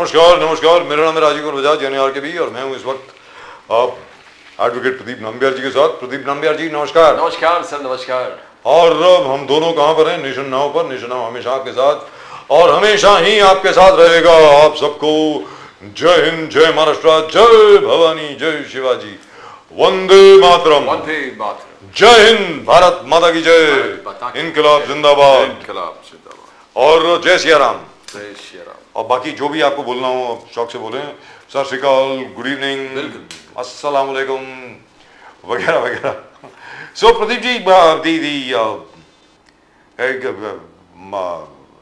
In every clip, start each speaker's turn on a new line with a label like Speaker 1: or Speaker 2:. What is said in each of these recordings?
Speaker 1: नमस्कार नमस्कार, मेरा नाम है राजीव कुमार बजाज एनआर के भी, और मैं हूँ इस वक्त एडवोकेट प्रदीप नंबियार जी के साथ। प्रदीप नंबियार जी नमस्कार।
Speaker 2: नमस्कार सर, नमस्कार।
Speaker 1: और हम दोनों कहाँ पर हैं? नेशन नाउ पर। नेशन नाउ हमेशा आपके साथ और हमेशा ही आपके साथ रहेगा। आप सबको जय हिंद, जय महाराष्ट्र, जय भवानी, जय शिवाजी, वंदे मातरम।
Speaker 2: वंदे मातरम।
Speaker 1: जय हिंद, भारत माता की जय, इनकलाब जिंदाबाद,
Speaker 2: इनकलाब जिंदाबाद,
Speaker 1: और जय सिया राम।
Speaker 2: जय श्री राम।
Speaker 1: और बाकी जो भी आपको बोलना हो आप शौक से बोलें। सत श्री अकाल, गुड इवनिंग, अस्सलाम वालेकुम वगैरह वगैरह। सो Pradeep ji,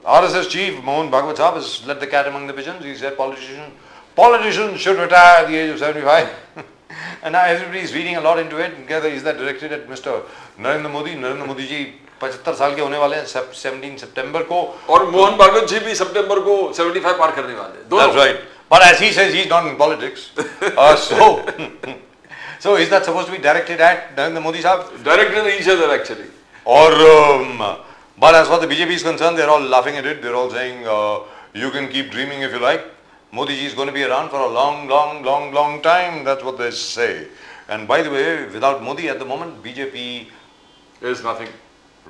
Speaker 1: RSS chief Mohan Bhagwat Saab has let the cat among the pigeons. He said politicians should retire at the age of 75. And now everybody is reading a lot into it. Is that directed at Mr. Narendra Modi? Narendra Modi जी 75 साल के होने वाले हैं 17 सितंबर को,
Speaker 2: और मोहन भागवत जी भी सितंबर को 75 पार करने वाले हैं।
Speaker 1: That's right. But as he says, he's not in politics. So is that supposed to be directed at Narendra Modi Saab?
Speaker 2: Directed at each other actually.
Speaker 1: Or but as far as the BJP is concerned, they're all laughing at it. They're all saying, you can keep dreaming if you like. Modi ji is going to be around for a long time. That's what they say. And by the way, without Modi at the moment, BJP
Speaker 2: is nothing.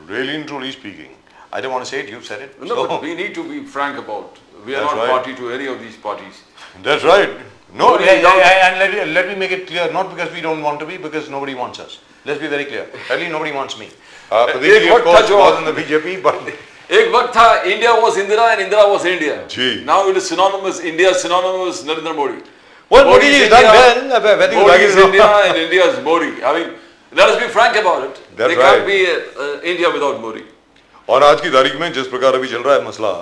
Speaker 1: Really and truly speaking, I don't want to say it. You've said it.
Speaker 2: No, so, but we need to be frank about. We are not party to any of these parties.
Speaker 1: That's right. No, and let me make it clear. Not because we don't want to be, because nobody wants us. Let's be very clear. At least nobody wants me. Pradeep ji, of course, was in the BJP, but
Speaker 2: एक वक्त था India was Indira and Indira was India.
Speaker 1: Ji.
Speaker 2: Now it is synonymous. India is synonymous Narendra Modi.
Speaker 1: Well, Modi is done well.
Speaker 2: Modi is India and India is Modi. I mean, let us be frank about it. There can't be India without Modi.
Speaker 1: और आज की तारीख में जिस प्रकार अभी चल रहा है मसला,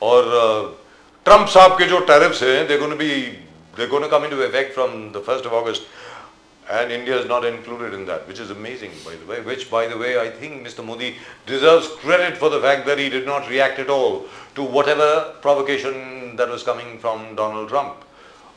Speaker 1: और ट्रम्प साहब के जो टैरिफ्स हैं, they're going to come into effect from the 1st of August. And India is not included in that, which is amazing, by the way. Which, by the way, I think Mr. Modi deserves credit for the fact that he did not react at all to whatever provocation that was coming from Donald Trump.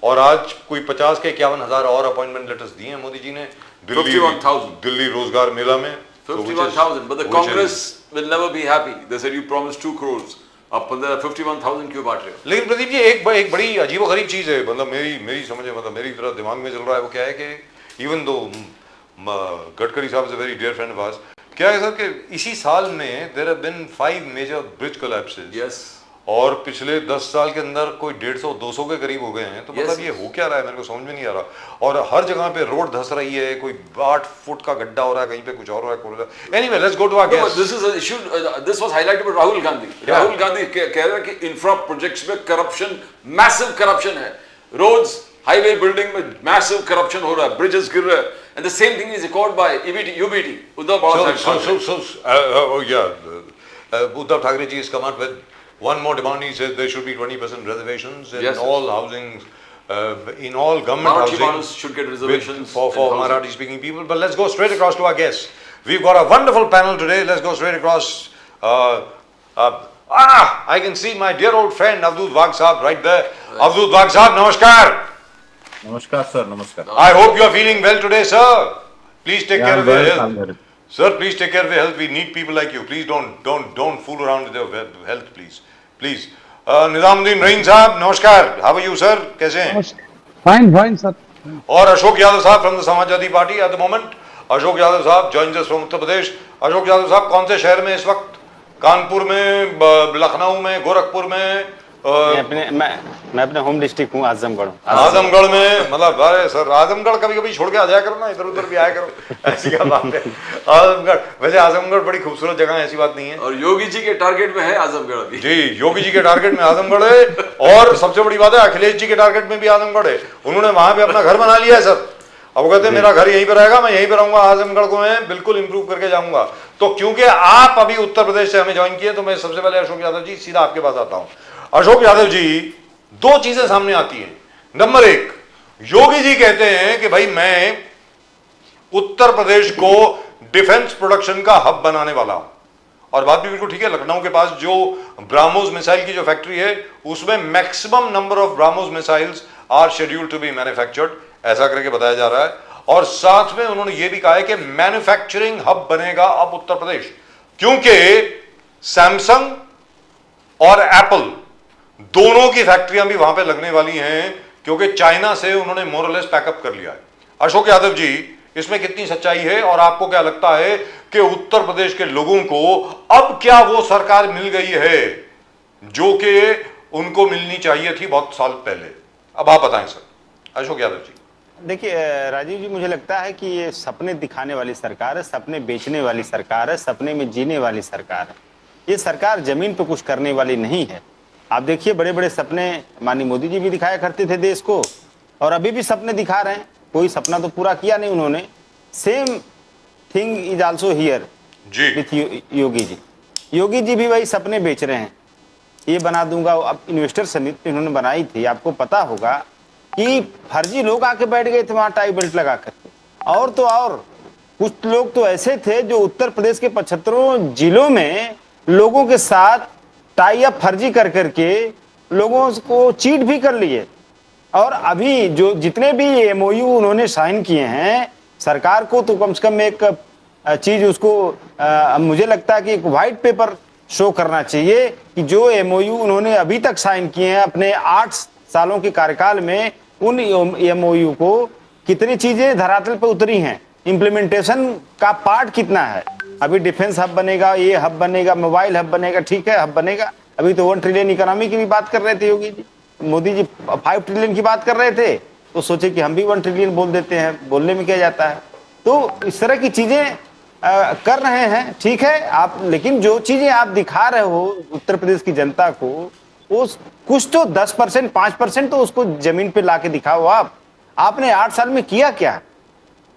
Speaker 1: और आज कोई 50 के 51,000 और appointment letters दिए हैं मोदी जी ने
Speaker 2: 51,000
Speaker 1: दिल्ली रोजगार मेला में
Speaker 2: 51,000. But the Congress will never be happy. They said you promised 2 crores. आप 51,000 क्यों बांट रहे हो?
Speaker 1: लेकिन प्रदीप जी एक बड़ी अजीबोगरीब चीज है, मतलब मेरी समझ, मतलब मेरी तरह दिमाग में चल रहा है, वो क्या है कि इवन दो गडकरी साहब is a very dear friend of ours, क्या है सर कि इसी साल में there have been 5 major bridge collapses.
Speaker 2: Yes. और
Speaker 1: पिछले 10 साल के अंदर कोई 150-200 के करीब हो गए हैं. तो मतलब ये हो क्या रहा है, मेरे को समझ में नहीं आ रहा. और हर जगह पे रोड धंस रही है, कोई 8 फुट का गड्ढा हो रहा है, कहीं पे कुछ और हो रहा है. Anyway, let's go to our guest.
Speaker 2: This is a issue. This was highlighted by Rahul Gandhi. Rahul Gandhi कह रहे हैं कि इंफ्रा प्रोजेक्ट्स में करप्शन, मैसिव करप्शन है. रोड्स, हाईवे बिल्डिंग में मैसिव करप्शन हो रहा है, ब्रिजेस गिर रहे हैं. And the same thing is echoed by UBT, Uddhav
Speaker 1: Uddhav Thackeray ji has come out with one more demand. He says there should be 20% reservations in all housing, in all government housing
Speaker 2: should get reservations
Speaker 1: for Marathi speaking people. But let's go straight across to our guests. We've got a wonderful panel today. Let's go straight across. I can see my dear old friend Avadhoot Wagh Sahab right there. Avadhoot Wagh Sahab, namaskar.
Speaker 3: Namaskar sir, namaskar.
Speaker 1: I hope you are feeling well today, sir. Please take care of your health. Sir, please take care of your health. We need people like you. Please don't fool around with your health, please. Nizamuddin Rain Sahab, namaskar. How are you, sir? कैसे हैं?
Speaker 4: Fine, sir.
Speaker 1: और अशोक यादव साहब from the Samajwadi party at the moment. Ashok Yadav साहब joins us from Uttar Pradesh. Ashok Yadav साहब कौन से शहर में इस वक्त? कानपुर में, लखनऊ में, गोरखपुर में?
Speaker 4: मैं अपने होम डिस्ट्रिक्ट हूँ, आजमगढ़.
Speaker 1: आजमगढ़ में, मतलब अरे सर, आजमगढ़ कभी छोड़ के आ जाया करो ना, इधर उधर भी आया करो. ऐसी क्या बात है. आजमगढ़, वैसे आजमगढ़ बड़ी खूबसूरत जगह है, ऐसी बात नहीं है.
Speaker 2: और योगी जी के टारगेट में है आजमगढ़ अभी.
Speaker 1: जी, योगी जी के टारगेट में आजमगढ़ है. और सबसे बड़ी बात है, अखिलेश जी के टारगेट में भी आजमगढ़ है. उन्होंने वहां पे अपना घर बना लिया है सर. अब वो कहते हैं मेरा घर यहीं पर रहेगा, मैं यहीं पर रहूंगा, आजमगढ़ को मैं बिल्कुल इंप्रूव करके जाऊंगा. तो क्योंकि आप अभी उत्तर प्रदेश से हमें ज्वाइन किए, तो मैं सबसे पहले अशोक यादव जी सीधा आपके पास आता हूं. अशोक यादव जी, 2 चीजें सामने आती हैं. नंबर 1, योगी जी कहते हैं कि भाई मैं उत्तर प्रदेश को डिफेंस प्रोडक्शन का हब बनाने वाला हूं. और बात भी बिल्कुल ठीक है. लखनऊ के पास जो ब्राह्मोस मिसाइल की जो फैक्ट्री है, उसमें maximum number of BrahMos missiles are scheduled to be manufactured, ऐसा करके बताया जा रहा है. और साथ में उन्होंने यह भी कहा है कि मैन्युफैक्चरिंग हब बनेगा अब उत्तर प्रदेश, क्योंकि सैमसंग और एप्पल दोनों की फैक्ट्रियां भी वहां पे लगने वाली हैं, क्योंकि चाइना से उन्होंने मोरलेस पैकअप कर लिया है। अशोक यादव जी, इसमें कितनी सच्चाई है, और आपको क्या लगता है कि उत्तर प्रदेश के लोगों को अब क्या वो सरकार मिल गई है जो कि उनको मिलनी चाहिए थी बहुत साल पहले? अब आप बताएं सर। अशोक यादव जी।
Speaker 4: देखिए राजीव जी, मुझे लगता है कि ये सपने दिखाने वाली सरकार है, सपने बेचने वाली सरकार है, सपने में जीने वाली सरकार है। ये सरकार जमीन पे कुछ करने वाली नहीं है। आप देखिए, बड़े बड़े सपने माननीय मोदी जी भी दिखाया करते थे देश को, और अभी भी सपने दिखा रहे हैं। कोई सपना तो पूरा किया नहीं उन्होंने। Same thing is also here
Speaker 1: ji
Speaker 4: with Yogi ji. Yogi ji भी वही सपने बेच रहे हैं, ये बना दूंगा। अब इन्वेस्टर समिति इन्होंने बनाई थी, आपको पता होगा कि फर्जी लोग आके बैठ गए थे वहां टाई बेल्ट लगा करके। और तो और कुछ लोग तो ऐसे थे जो उत्तर प्रदेश के 75 जिलों में लोगों के साथ टाई अप फर्जी कर करके लोगों को चीट भी कर लिए। और अभी जो जितने भी एमओयू उन्होंने साइन किए हैं, सरकार को तो कम से कम एक चीज उसको मुझे लगता है कि एक व्हाइट पेपर शो करना चाहिए कि जो एमओयू उन्होंने अभी तक साइन किए हैं अपने 8 सालों के कार्यकाल में, उन एमओयू को कितनी चीजें धरातल पर उतरी हैं, इंप्लीमेंटेशन का पार्ट कितना है। अभी डिफेंस हब बनेगा, ये हब बनेगा, मोबाइल हब बनेगा, ठीक है हब बनेगा। अभी तो 1 ट्रिलियन इकोनॉमी की भी बात कर रहे थे योगी जी, मोदी जी 5 ट्रिलियन की बात कर रहे थे, तो सोचे कि हम भी 1 ट्रिलियन बोल देते हैं, बोलने में क्या जाता है। तो इस तरह की चीजें कर रहे हैं, ठीक है आप, लेकिन जो चीजें आप दिखा रहे हो उत्तर प्रदेश की जनता को, वो कुछ तो 10%, 5% तो उसको जमीन पे लाके दिखाओ। आपने 8 साल में किया क्या?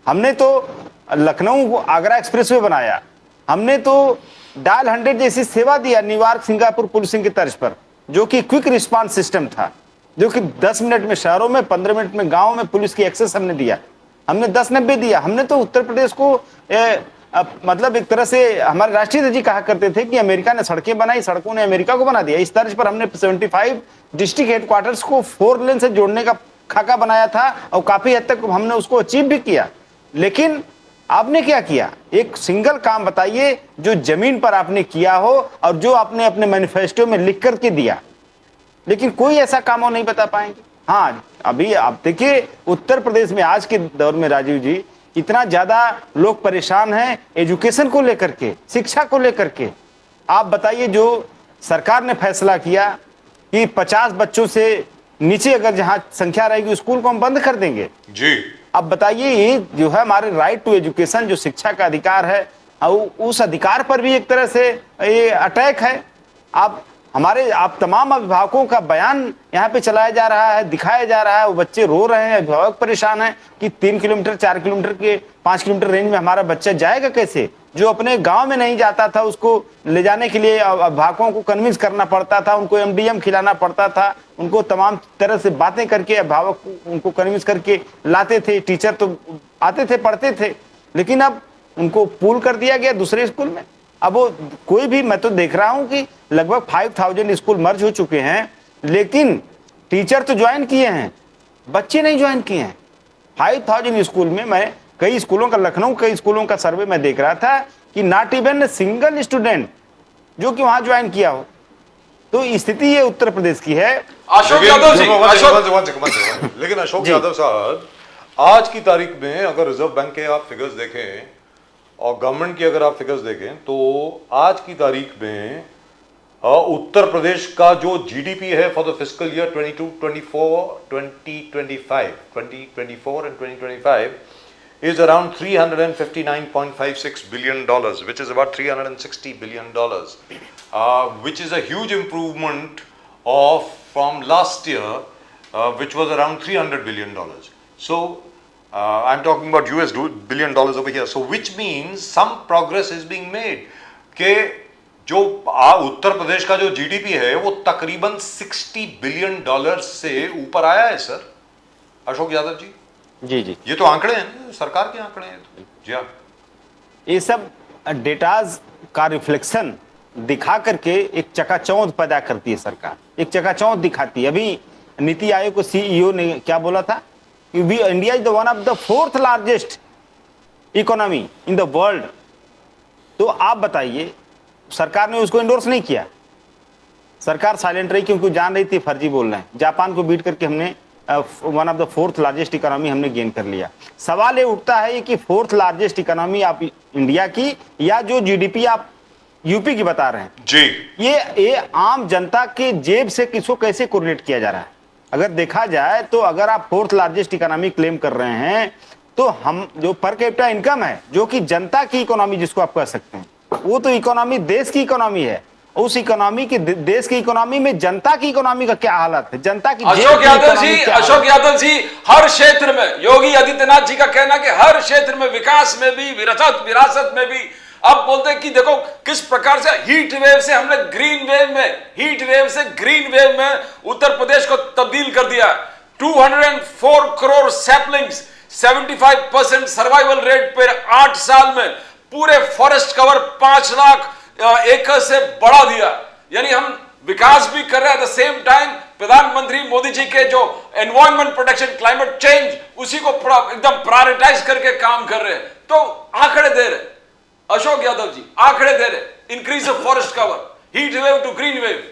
Speaker 4: हमने तो लखनऊ आगरा एक्सप्रेसवे बनाया, हमने तो डायल 100 जैसी सेवा दिया न्यूयॉर्क सिंगापुर पुलिसिंग की तर्ज पर, जो कि क्विक रिस्पांस सिस्टम था, जो कि 10 मिनट में शहरों में, 15 मिनट में गांव में पुलिस की एक्सेस हमने दिया। हमने 10-90 दिया। हमने तो उत्तर प्रदेश को मतलब एक तरह से हमारे राष्ट्रीय जी कहा करते थे कि अमेरिका ने सड़कें बनाई, सड़कों ने अमेरिका को बना दिया। इस तर्ज पर हमने 75 डिस्ट्रिक्ट हेडक्वार्टर्स को 4 लेन से जोड़ने का खाका बनाया था, और काफी हद तक हमने उसको अचीव भी किया। लेकिन आपने क्या किया? एक सिंगल काम बताइए जो जमीन पर आपने किया हो और जो आपने अपने मैनिफेस्टो में लिख करके दिया, लेकिन कोई ऐसा काम नहीं बता पाएंगे। हाँ, अभी आप देखिए उत्तर प्रदेश में आज के दौर में राजीव जी इतना ज्यादा लोग परेशान हैं एजुकेशन को लेकर के, शिक्षा को लेकर के। आप बताइए, जो सरकार ने फैसला किया कि 50 बच्चों से नीचे अगर जहां संख्या रहेगी स्कूल को हम बंद कर देंगे
Speaker 1: जी।
Speaker 4: अब बताइए, ये जो है हमारे राइट टू एजुकेशन, जो शिक्षा का अधिकार है, उस अधिकार पर भी एक तरह से ये अटैक है। आप तमाम अभिभावकों का बयान यहाँ पे चलाया जा रहा है, दिखाया जा रहा है, वो बच्चे रो रहे हैं, अभिभावक परेशान है कि 3 किलोमीटर 4 किलोमीटर के 5 किलोमीटर रेंज में हमारा बच्चा जाएगा कैसे? जो अपने गांव में नहीं जाता था उसको ले जाने के लिए अभिभावकों को कन्विंस करना पड़ता था, उनको MDM खिलाना पड़ता था, उनको तमाम तरह से बातें करके अभिभावक उनको कन्विंस करके लाते थे। टीचर तो आते थे, पढ़ते थे, लेकिन अब उनको पूल कर दिया गया दूसरे स्कूल में। अब वो कोई भी, मैं तो देख रहा हूं कि लगभग 5000 स्कूल मर्ज हो चुके हैं, लेकिन टीचर तो ज्वाइन किए हैं, बच्चे नहीं ज्वाइन किए हैं। 5000 स्कूल में मैं कई स्कूलों का, लखनऊ कई स्कूलों का सर्वे मैं देख रहा था कि नॉट इवन सिंगल स्टूडेंट जो कि वहां ज्वाइन किया हो। तो स्थिति ये उत्तर प्रदेश की है।
Speaker 2: अशोक यादव जी,
Speaker 1: लेकिन अशोक यादव साहब, आज की तारीख में अगर रिजर्व बैंक के आप फिगर्स देखें और गवर्नमेंट की अगर आप फिगर्स देखें, तो आज की तारीख में उत्तर प्रदेश का जो जीडीपी है for the fiscal year 2024 and 2025 is around $359.56 billion, which is about $360 billion, which is a huge improvement from last year, which was around $300 billion. So I'm talking about US billion dollars over here. So which means some progress is being made. कि जो उत्तर प्रदेश का जो GDP है वो तकरीबन $60 billion से ऊपर आया है सर। अशोक यादव जी,
Speaker 4: जी जी,
Speaker 1: ये तो आंकड़े हैं, सरकार के आंकड़े हैं। जी हाँ,
Speaker 4: ये सब डेटाज का रिफ्लेक्शन दिखा करके एक चकाचौंध पैदा करती है सरकार, एक चकाचौंध दिखाती है। अभी नीति आयोग को CEO ने क्या बोला था कि India is the one of the 4th largest economy in the world. तो आप बताइए, सरकार ने उसको इंडोर्स नहीं किया, सरकार साइलेंट रही क्योंकि जान रही थी फर्जी बोल रहे हैं। जापान को बीट करके हमने 1 of the 4th largest economy हमने गेन कर लिया। सवाल ये उठता है कि 4th लार्जेस्ट इकोनॉमी आप इंडिया की या जो जीडीपी आप यूपी की बता रहे हैं
Speaker 1: जी,
Speaker 4: ये आम जनता के जेब से किसको कैसे कोरिलेट किया जा रहा है? अगर देखा जाए तो अगर आप 4th लार्जेस्ट इकोनॉमी क्लेम कर रहे हैं तो हम जो पर कैपिटा इनकम है, जो कि जनता की इकोनॉमी जिसको आप कह सकते हैं, वो तो इकोनॉमी देश की इकोनॉमी है। उस इकोनॉमी की देश की इकोनॉमी में जनता की इकोनॉमी का क्या हालत है? जनता की
Speaker 2: अशोक यादव जी हर क्षेत्र में, योगी आदित्यनाथ जी का कहना कि हर क्षेत्र में विकास में भी, विरासत में भी, अब बोलते हैं कि देखो किस प्रकार से हीट वेव से हमने हीट वेव से ग्रीन वेव में उत्तर प्रदेश को तब्दील कर दिया। 204 करोड़ सैपलिंग्स, 75% सर्वाइवल रेट पर 8 साल में पूरे फॉरेस्ट कवर 5 लाख एकड़ से बढ़ा दिया। यानी हम विकास भी कर रहे हैं, एट द सेम टाइम प्रधानमंत्री मोदी जी के जो एनवायरमेंट प्रोटेक्शन, क्लाइमेट चेंज, उसी को एकदम प्रायोरिटाइज करके काम कर रहे हैं। तो आंकड़े दे रहे अशोक यादव जी, आंकड़े दे रहे, increase of forest cover, heat wave to green wave.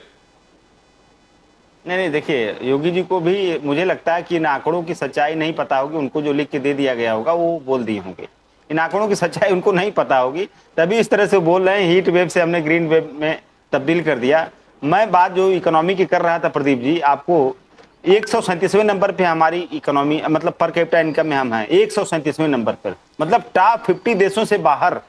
Speaker 4: नहीं, देखिए योगी जी को भी मुझे लगता है कि इन आंकड़ों की सच्चाई नहीं पता होगी। उनको जो लिख के दे दिया गया होगा वो बोल दिए होंगे। इन आंकड़ों की सच्चाई उनको नहीं पता होगी, तभी इस तरह से बोल रहे हैं हीट वेव से हमने ग्रीन वेव में तब्दील कर दिया। मैं बात जो इकोनॉमी की कर रहा था प्रदीप जी, आपको 137वें नंबर पे हमारी इकोनॉमी, मतलब पर कैपिटा इनकम में हम हैं 137वें नंबर पर, मतलब टॉप 50 देशों से बाहर।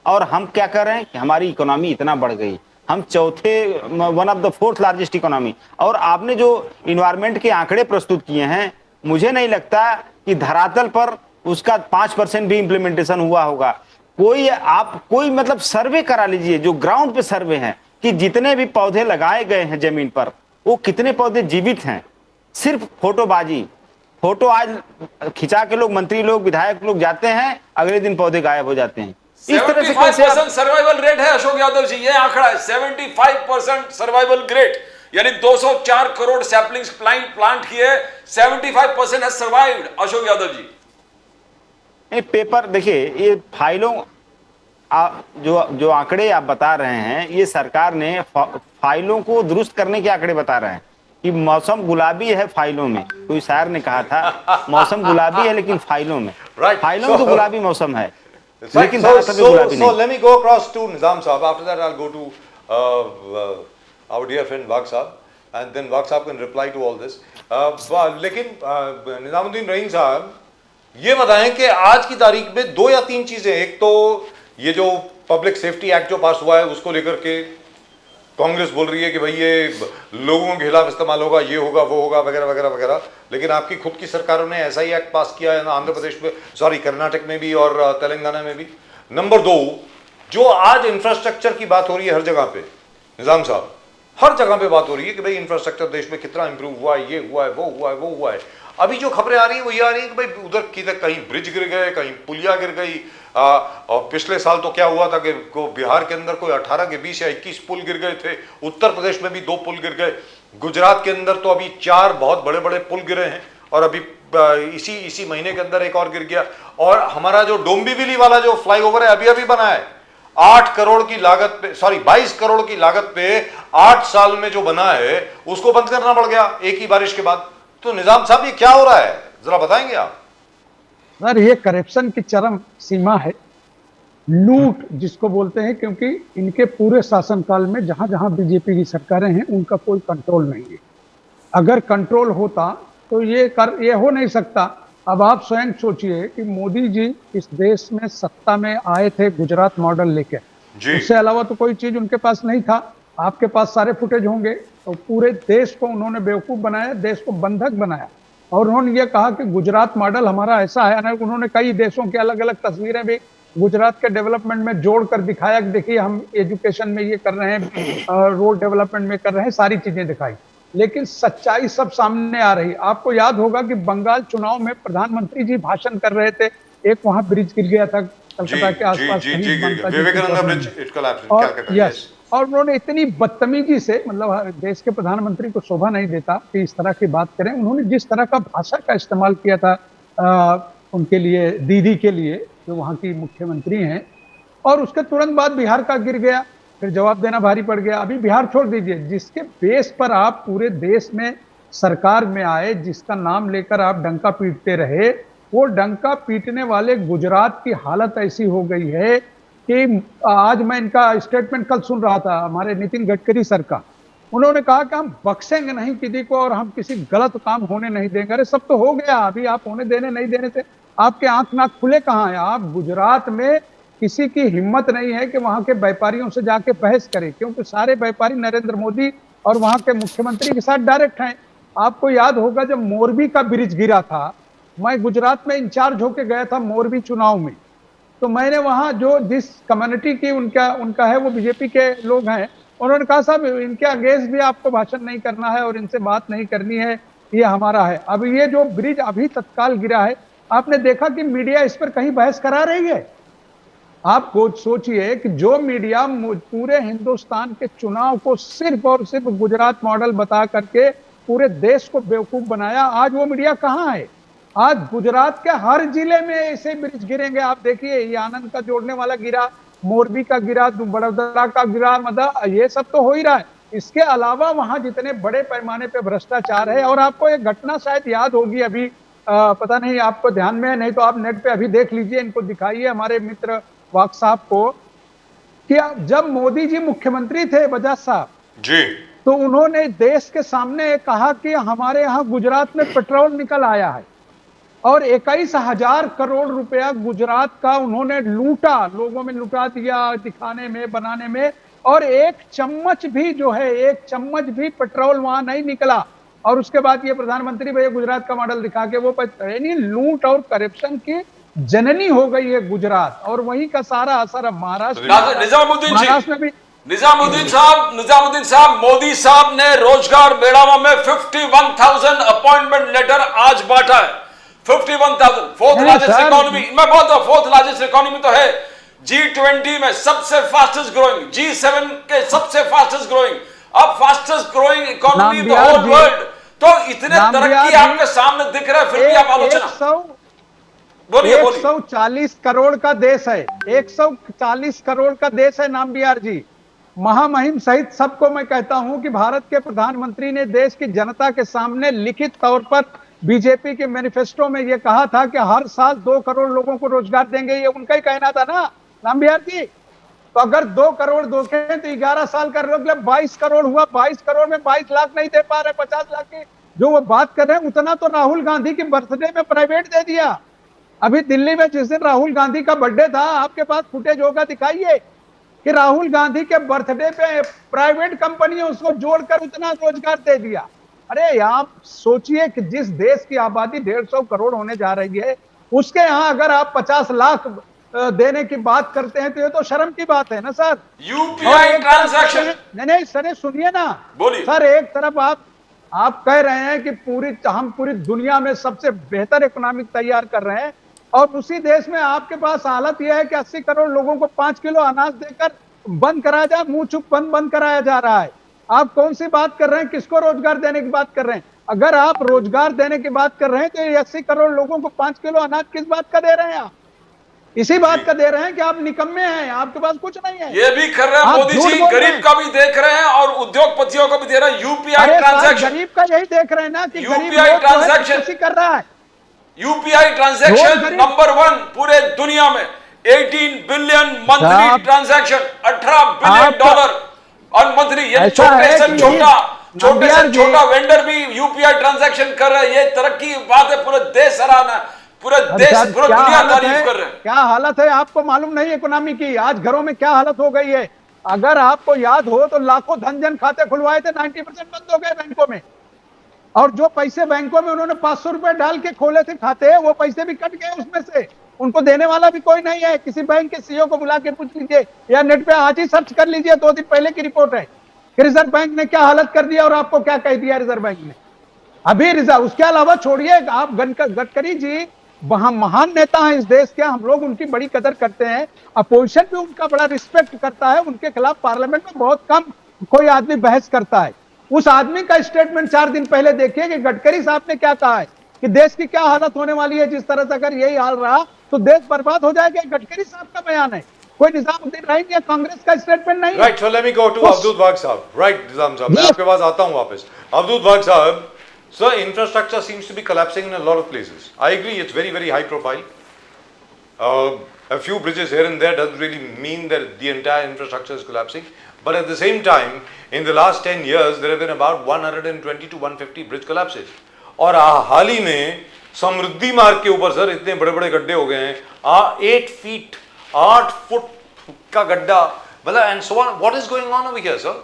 Speaker 4: और हम क्या कर रहे हैं कि हमारी इकोनॉमी इतना बढ़ गई, हम चौथे 1 of the 4th largest economy. और आपने जो इन्वायरमेंट के आंकड़े प्रस्तुत किए हैं, मुझे नहीं लगता कि धरातल पर उसका 5% भी इंप्लीमेंटेशन हुआ होगा। कोई मतलब सर्वे करा लीजिए, जो ग्राउंड पे सर्वे हैं, कि जितने भी पौधे लगाए गए हैं जमीन पर, वो कितने पौधे जीवित हैं। सिर्फ फोटोबाजी, फोटो आज खिंचा के लोग, मंत्री लोग, विधायक लोग जाते हैं, अगले दिन पौधे गायब हो जाते हैं। इस तरह से
Speaker 2: 75% सर्वाइवल रेट है अशोक यादव जी, ये आंकड़ा है 75% सर्वाइवल रेट, यानी 204 करोड़ सैपलिंग्स प्लांट किए, 75% है सर्वाइव्ड। अशोक यादव जी
Speaker 4: पेपर देखिए, ये फाइलों जो आंकड़े आप बता रहे हैं, ये सरकार ने फाइलों को दुरुस्त करने के आंकड़े बता रहे हैं कि मौसम गुलाबी है फाइलों में। कोई शायर ने कहा था मौसम गुलाबी है लेकिन फाइलों में, फाइलों में तो गुलाबी मौसम है, लेकिन गुलाबी नहीं।
Speaker 1: So let me go across to Nizam Saab. After that I'll go to our dear friend Waq Saab, and then Waq Saab can reply to all this. लेकिन निजामुद्दीन रहीम साहब ये बताएं कि आज की तारीख में 2 या 3 चीजें। एक तो ये जो पब्लिक सेफ्टी एक्ट जो पास हुआ है, उसको लेकर के कांग्रेस बोल रही है कि भाई ये लोगों के खिलाफ इस्तेमाल होगा, ये होगा, वो होगा, वगैरह वगैरह वगैरह। लेकिन आपकी खुद की सरकारों ने ऐसा ही एक्ट पास किया है, आंध्र प्रदेश में, सॉरी कर्नाटक में भी और तेलंगाना में भी। नंबर 2, जो आज इंफ्रास्ट्रक्चर की बात हो रही है हर जगह पे, निजाम साहब, हर जगह पे बात हो रही है कि भाई इंफ्रास्ट्रक्चर देश में कितना इंप्रूव हुआ है, ये हुआ है, वो हुआ है, वो हुआ है। अभी जो खबरें आ रही है वो ये आ रही है कि भाई उधर किधर कहीं ब्रिज गिर गए, कहीं पुलिया गिर गई। और पिछले साल तो क्या हुआ था कि बिहार के अंदर कोई 18 के 20 या 21 पुल गिर गए थे। उत्तर प्रदेश में भी 2 पुल गिर गए। गुजरात के अंदर तो अभी 4 बहुत बड़े बड़े पुल गिरे हैं, और अभी इसी महीने के अंदर एक और गिर गया। और हमारा जो डोंबिवली वाला जो फ्लाईओवर है अभी बना है, 8 करोड़ की लागत पे, सॉरी 22 करोड़ की लागत पे 8 साल में जो बना है, उसको बंद करना पड़ गया एक ही बारिश के बाद। तो निजाम साहब ये क्या हो रहा है, जरा बताएंगे आप?
Speaker 5: सर, ये करप्शन की चरम सीमा है, लूट जिसको बोलते हैं, क्योंकि इनके पूरे शासनकाल में जहां जहां बीजेपी की सरकारें हैं उनका कोई कंट्रोल नहीं है। अगर कंट्रोल होता तो ये हो नहीं सकता। अब आप स्वयं सोचिए कि मोदी जी इस देश में सत्ता में आए थे गुजरात मॉडल लेकर, उससे अलावा तो कोई चीज उनके पास नहीं था। आपके पास सारे फुटेज होंगे। तो पूरे देश को उन्होंने बेवकूफ बनाया, देश को बंधक बनाया, और उन्होंने ये कहा कि गुजरात मॉडल हमारा ऐसा है। उन्होंने कई देशों की अलग अलग तस्वीरें भी गुजरात के डेवलपमेंट में जोड़कर दिखाया कि देखिए हम एजुकेशन में ये कर रहे हैं, रोड डेवलपमेंट में कर रहे हैं, सारी चीजें दिखाई। लेकिन सच्चाई सब सामने आ रही। आपको याद होगा कि बंगाल चुनाव में प्रधानमंत्री जी भाषण कर रहे थे, एक वहां ब्रिज गिर गया था कलकत्ता के आसपास, और उन्होंने इतनी बदतमीजी से, मतलब देश के प्रधानमंत्री को शोभा नहीं देता कि इस तरह की बात करें। उन्होंने जिस तरह का भाषा का इस्तेमाल किया था उनके लिए, दीदी के लिए, जो वहाँ की मुख्यमंत्री हैं, और उसके तुरंत बाद बिहार का गिर गया। फिर जवाब देना भारी पड़ गया। अभी बिहार छोड़ दीजिए, जिसके बेस पर आप पूरे देश में सरकार में आए, जिसका नाम लेकर आप डंका पीटते रहे, वो डंका पीटने वाले गुजरात की हालत ऐसी हो गई है कि आज मैं इनका स्टेटमेंट कल सुन रहा था, हमारे नितिन गडकरी सर का। उन्होंने कहा कि हम बख्शेंगे नहीं किसी को और हम किसी गलत काम होने नहीं देंगे। अरे सब तो हो गया, अभी आप होने देने नहीं देने से आपके आंख नाक खुले कहाँ हैं? आप गुजरात में किसी की हिम्मत नहीं है कि वहां के व्यापारियों से जाके बहस करे, क्योंकि सारे व्यापारी नरेंद्र मोदी और वहां के मुख्यमंत्री के साथ डायरेक्ट हैं। आपको याद होगा जब मोरबी का ब्रिज गिरा था, मैं गुजरात में इंचार्ज होके गया था मोरबी चुनाव में, तो मैंने वहां जो जिस कम्युनिटी की उनका है वो बीजेपी के लोग हैं, उन्होंने कहा साहब इनके अगेंस्ट भी आपको भाषण नहीं करना है और इनसे बात नहीं करनी है, ये हमारा है। अब ये जो ब्रिज अभी तत्काल गिरा है, आपने देखा कि मीडिया इस पर कहीं बहस करा रही है? आप सोचिए कि जो मीडिया पूरे हिंदुस्तान के चुनाव को सिर्फ और सिर्फ गुजरात मॉडल बता करके पूरे देश को बेवकूफ बनाया, आज वो मीडिया कहां है? आज गुजरात के हर जिले में ऐसे ब्रिज गिरेंगे। आप देखिए, ये आनंद का जोड़ने वाला गिरा, मोरबी का गिरा, बड़ौदा का गिरा, मतलब ये सब तो हो ही रहा है। इसके अलावा वहां जितने बड़े पैमाने पे भ्रष्टाचार है, और आपको एक घटना शायद याद होगी, अभी पता नहीं आपको ध्यान में है, नहीं तो आप नेट पे अभी देख लीजिए, इनको दिखाइए हमारे मित्र वाक साहब को, कि जब मोदी जी मुख्यमंत्री थे बजाज साहब
Speaker 1: जी,
Speaker 5: तो उन्होंने देश के सामने कहा कि हमारे यहाँ गुजरात में पेट्रोल निकल आया है और 21,000 करोड़ रुपया गुजरात का उन्होंने लूटा, लोगों में लुटा दिया, दिखाने में, बनाने में, और एक चम्मच भी जो है, एक चम्मच भी पेट्रोल वहां नहीं निकला। और उसके बाद ये प्रधानमंत्री भैया गुजरात का मॉडल दिखा के वो यानी लूट और करप्शन की जननी हो गई है गुजरात, और वहीं का सारा असर महाराष्ट्र
Speaker 2: निजामुद्दीन
Speaker 5: में भी।
Speaker 2: निजामुद्दीन साहब, मोदी साहब ने रोजगार मेड़ावा में 51,000 अपॉइंटमेंट लेटर आज बांटा है। 51,000, फोर्थ लार्जेस्ट इकोनॉमी, मैं बोलता हूं फोर्थ लार्जेस्ट इकोनॉमी तो है, G20 में सबसे फास्टेस्ट ग्रोइंग, G7 के सबसे फास्टेस्ट ग्रोइंग, अब fastest growing economy in the whole world. तो इतने तरक्की आपके सामने दिख रहा है, फिर भी आप आलोचना बोलिए।
Speaker 5: 140 करोड़ का देश है, 140 करोड़ का देश है नामबिहार जी। महामहिम सहित सबको मैं कहता हूं कि भारत के प्रधानमंत्री ने देश की जनता के सामने लिखित तौर पर बीजेपी के मैनिफेस्टो में यह कहा था कि हर साल 2 करोड़ लोगों को रोजगार देंगे, ये उनका ही कहना था ना नामबिहार जी। तो अगर 2 करोड़ दोगे तो 11 साल का मतलब 22 करोड़ हुआ। 22 करोड़ में 22 लाख नहीं दे पा रहे, 50 लाख की जो वो बात कर रहे हैं, उतना तो राहुल गांधी की बर्थडे में प्राइवेट दे दिया। अभी दिल्ली में जिस दिन राहुल गांधी का बर्थडे था, आपके पास फुटेज होगा, दिखाइए कि राहुल गांधी के बर्थडे पे प्राइवेट कंपनी उसको जोड़कर उतना रोजगार दे दिया। अरे आप सोचिए कि जिस देश की आबादी 150 करोड़ होने जा रही है, उसके यहाँ अगर आप 50 लाख देने की बात करते हैं तो ये तो शर्म की बात है ना सर।
Speaker 2: यूपीआई ट्रांजैक्शन,
Speaker 5: नहीं सर सुनिए ना,
Speaker 2: बोलिए
Speaker 5: सर। एक तरफ आप कह रहे हैं कि हम पूरी दुनिया में सबसे बेहतर इकोनॉमिक तैयार कर रहे हैं, और उसी देश में आपके पास हालत यह है कि 80 करोड़ लोगों को 5 किलो अनाज देकर बंद कराया जाए, मुंह चुप बंद कराया जा रहा है। आप कौन सी बात कर रहे हैं? किसको रोजगार देने की बात कर रहे हैं? अगर आप रोजगार देने की बात कर रहे हैं तो 80 करोड़ लोगों को 5 किलो अनाज किस बात का दे रहे हैं आप? इसी बात का दे रहे हैं कि आप निकम्मे हैं, आपके पास कुछ नहीं है।
Speaker 2: ये भी कर रहे हैं मोदी जी, गरीब का भी देख रहे हैं और उद्योगपतियों को भी दे रहे हैं। यूपीआई ट्रांजैक्शन,
Speaker 5: गरीब का यही देख रहे हैं ना कि
Speaker 2: यूपीआई ट्रांजैक्शन
Speaker 5: कर रहा है।
Speaker 2: यूपीआई ट्रांजैक्शन नंबर 1 पूरे दुनिया में, 18 बिलियन मंथली ट्रांजैक्शन, $18 बिलियन और मंथली। ये छोटे से छोटा वेंडर भी यूपीआई ट्रांजैक्शन कर रहे हैं। ये तरक्की बात है, पूरे देश सराहना, पूरा देश, पूरा दुनिया तारीफ कर रहे हैं।
Speaker 5: क्या हालत है आपको मालूम नहीं इकोनॉमी की? आज घरों में क्या हालत हो गई है? अगर आपको याद हो तो लाखों धनजन खाते खुलवाए थे, 90% बंद हो गए बैंकों में, और जो पैसे बैंकों में उन्होंने 500 रुपए डाल के खोले थे खाते, वो पैसे भी कट गए उसमें से। उनको देने वाला भी कोई नहीं है। किसी बैंक के सीईओ को बुला के पूछ लीजिए, या नेट पे आज ही सर्च कर लीजिए, 2 दिन पहले की रिपोर्ट है कि रिजर्व बैंक ने क्या हालत कर दिया और आपको क्या कह दिया रिजर्व बैंक ने अभी। रिजर्व, उसके अलावा छोड़िए, आप गडकरी जी वहां महान नेता हैं इस देश के, हम लोग उनकी बड़ी कदर करते हैं, अपोजिशन भी उनका बड़ा रिस्पेक्ट करता है, उनके खिलाफ पार्लियामेंट में बहुत कम कोई आदमी बहस करता है। उस आदमी का स्टेटमेंट 4 दिन पहले देखिए कि गडकरी साहब ने क्या कहा है कि देश की क्या हालत होने वाली है, जिस तरह से अगर यही हाल रहा तो देश बर्बाद हो जाएगा। गडकरी साहब का बयान है। कोई निजामुद्दीन रहेंगे या कांग्रेस का स्टेटमेंट नहीं है।
Speaker 1: Right, so let me go to
Speaker 5: बस-
Speaker 1: Abdul Wahab साहब. Right, Nizam साहब, मैं
Speaker 5: Yes.
Speaker 1: आपके पास आता हूँ वापस. Abdul Wahab साहब, sir, infrastructure seems to be collapsing in a lot of places. I agree, it's very, very high profile. A few bridges here and there doesn't really mean that the entire infrastructure is collapsing. But at the same time, in the last 10 years, there have been about 120 to 150 bridge collapses. और हाल ही में समृद्धि मार्ग के ऊपर sir इतने बड़े बड़े गड्ढे हो गए हैं, 8 फुट का गड्ढा, मतलब and so on. What is going on over here, sir?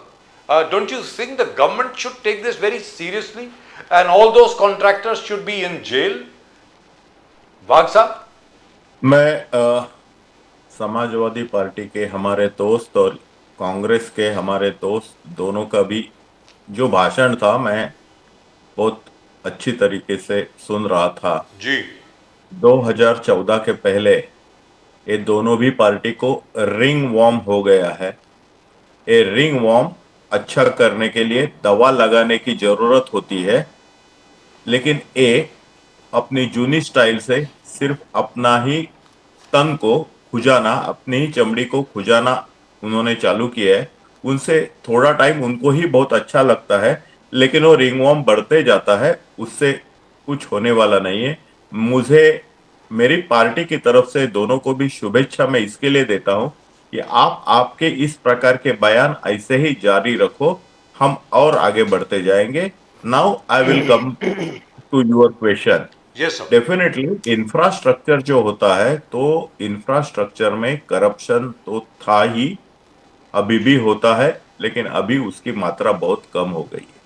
Speaker 1: Don't you think the government should take this very seriously and all those contractors should be in jail? वाघ साहब,
Speaker 3: मैं समाजवादी पार्टी के हमारे दोस्त और कांग्रेस के हमारे दोस्त दोनों का भी जो भाषण था मैं बहुत अच्छी तरीके से सुन रहा था।
Speaker 1: जी
Speaker 3: 2014 के पहले ये दोनों भी पार्टी को रिंग वॉर्म हो गया है। ये रिंग वॉर्म अच्छा करने के लिए दवा लगाने की जरूरत होती है, लेकिन ये अपनी जूनी स्टाइल से सिर्फ अपना ही तन को खुजाना, अपनी ही चमड़ी को खुजाना उन्होंने चालू किया है। उनसे थोड़ा टाइम उनको ही बहुत अच्छा लगता है, लेकिन वो रिंगवॉर्म बढ़ते जाता है, उससे कुछ होने वाला नहीं है। मुझे मेरी पार्टी की तरफ से दोनों को भी शुभेच्छा मैं इसके लिए देता हूं कि आप आपके इस प्रकार के बयान ऐसे ही जारी रखो, हम और आगे बढ़ते जाएंगे। Now I will come to your question.
Speaker 1: Yes sir,
Speaker 3: definitely infrastructure जो होता है, तो इंफ्रास्ट्रक्चर में करप्शन तो था ही, अभी भी होता है, लेकिन अभी उसकी मात्रा बहुत कम हो गई है।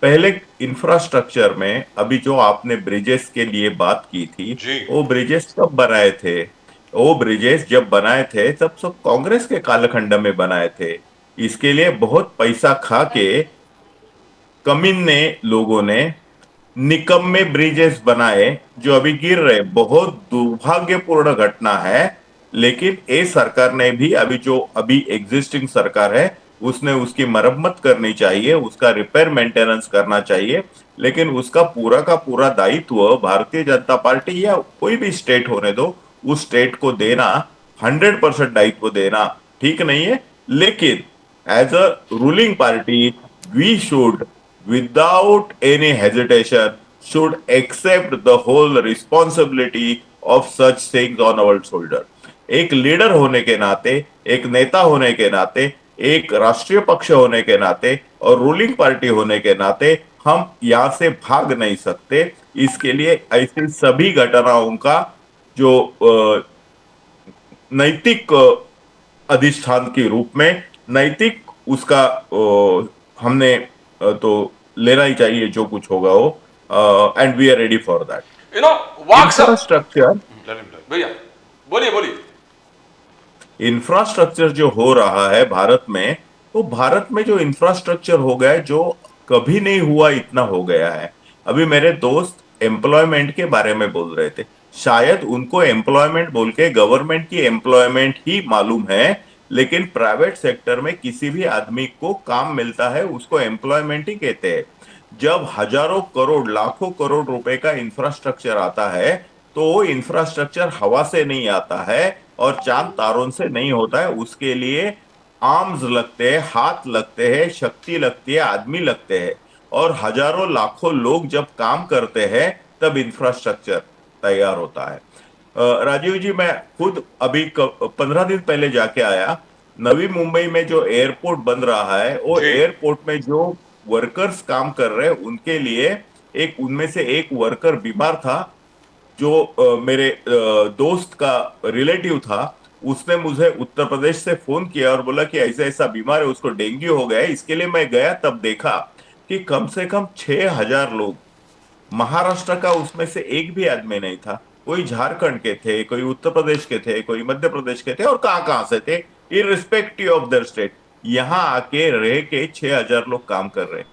Speaker 3: पहले इंफ्रास्ट्रक्चर में अभी जो आपने ब्रिजेस के लिए बात की थी,
Speaker 1: जी।
Speaker 3: वो ब्रिजेस कब बनाए थे? वो ब्रिजेस जब बनाए थे तब सब कांग्रेस के कालखंड में बनाए थे। इसके लिए बहुत पैसा खा के कमीने लोगों ने निकम्मे ब्रिजेस बनाए जो अभी गिर रहे। बहुत दुर्भाग्यपूर्ण घटना है, लेकिन ये सरकार ने भी अभी एग्जिस्टिंग सरकार है, उसने उसकी मरम्मत करनी चाहिए, उसका रिपेयर मेंटेनेंस करना चाहिए, लेकिन उसका पूरा का पूरा दायित्व भारतीय जनता पार्टी या कोई भी स्टेट होने दो, उस स्टेट को देना, 100% दायित्व देना ठीक नहीं है। लेकिन as a ruling party we should without any hesitation should accept the whole responsibility of such things on our shoulder. एक लीडर होने के नाते, एक नेता होने के नाते, एक राष्ट्रीय पक्ष होने के नाते और रूलिंग पार्टी होने के नाते हम यहां से भाग नहीं सकते। इसके लिए ऐसी सभी घटनाओं का जो नैतिक अधिष्ठान के रूप में नैतिक उसका हमने तो लेना ही चाहिए, जो कुछ होगा वो, and we are ready for that.
Speaker 2: You know Wagh साहब,
Speaker 3: इंफ्रास्ट्रक्चर,
Speaker 2: भैया बोलिए।
Speaker 3: इंफ्रास्ट्रक्चर जो हो रहा है भारत में, तो भारत में जो इंफ्रास्ट्रक्चर हो गया है जो कभी नहीं हुआ इतना हो गया है। अभी मेरे दोस्त एम्प्लॉयमेंट के बारे में बोल रहे थे, शायद उनको एम्प्लॉयमेंट बोल के गवर्नमेंट की एम्प्लॉयमेंट ही मालूम है, लेकिन प्राइवेट सेक्टर में किसी भी आदमी को काम मिलता है उसको एम्प्लॉयमेंट ही कहते हैं। जब हजारों करोड़ लाखों करोड़ रुपए का इंफ्रास्ट्रक्चर आता है, तो वो इंफ्रास्ट्रक्चर हवा से नहीं आता है और चांद तारों से नहीं होता है। उसके लिए आर्म्स लगते हैं, हाथ लगते हैं, शक्ति लगती है, आदमी लगते हैं, और हजारों लाखों लोग जब काम करते हैं तब इंफ्रास्ट्रक्चर तैयार होता है। राजीव जी, मैं खुद अभी 15 दिन पहले जाके आया। नवी मुंबई में जो एयरपोर्ट बन रहा है, वो एयरपोर्ट में जो वर्कर्स काम कर रहे हैं उनके लिए उनमें से एक वर्कर बीमार था, जो मेरे दोस्त का रिलेटिव था। उसने मुझे उत्तर प्रदेश से फोन किया और बोला कि ऐसा ऐसा बीमार है, उसको डेंगू हो गया है। इसके लिए मैं गया, तब देखा कि कम से कम 6000 लोग, महाराष्ट्र का उसमें से एक भी आदमी नहीं था। कोई झारखंड के थे, कोई उत्तर प्रदेश के थे, कोई मध्य प्रदेश के थे, और कहां से थे, इररिस्पेक्टिव ऑफ देयर स्टेट। यहां आके रह के 6000 लोग काम कर रहे।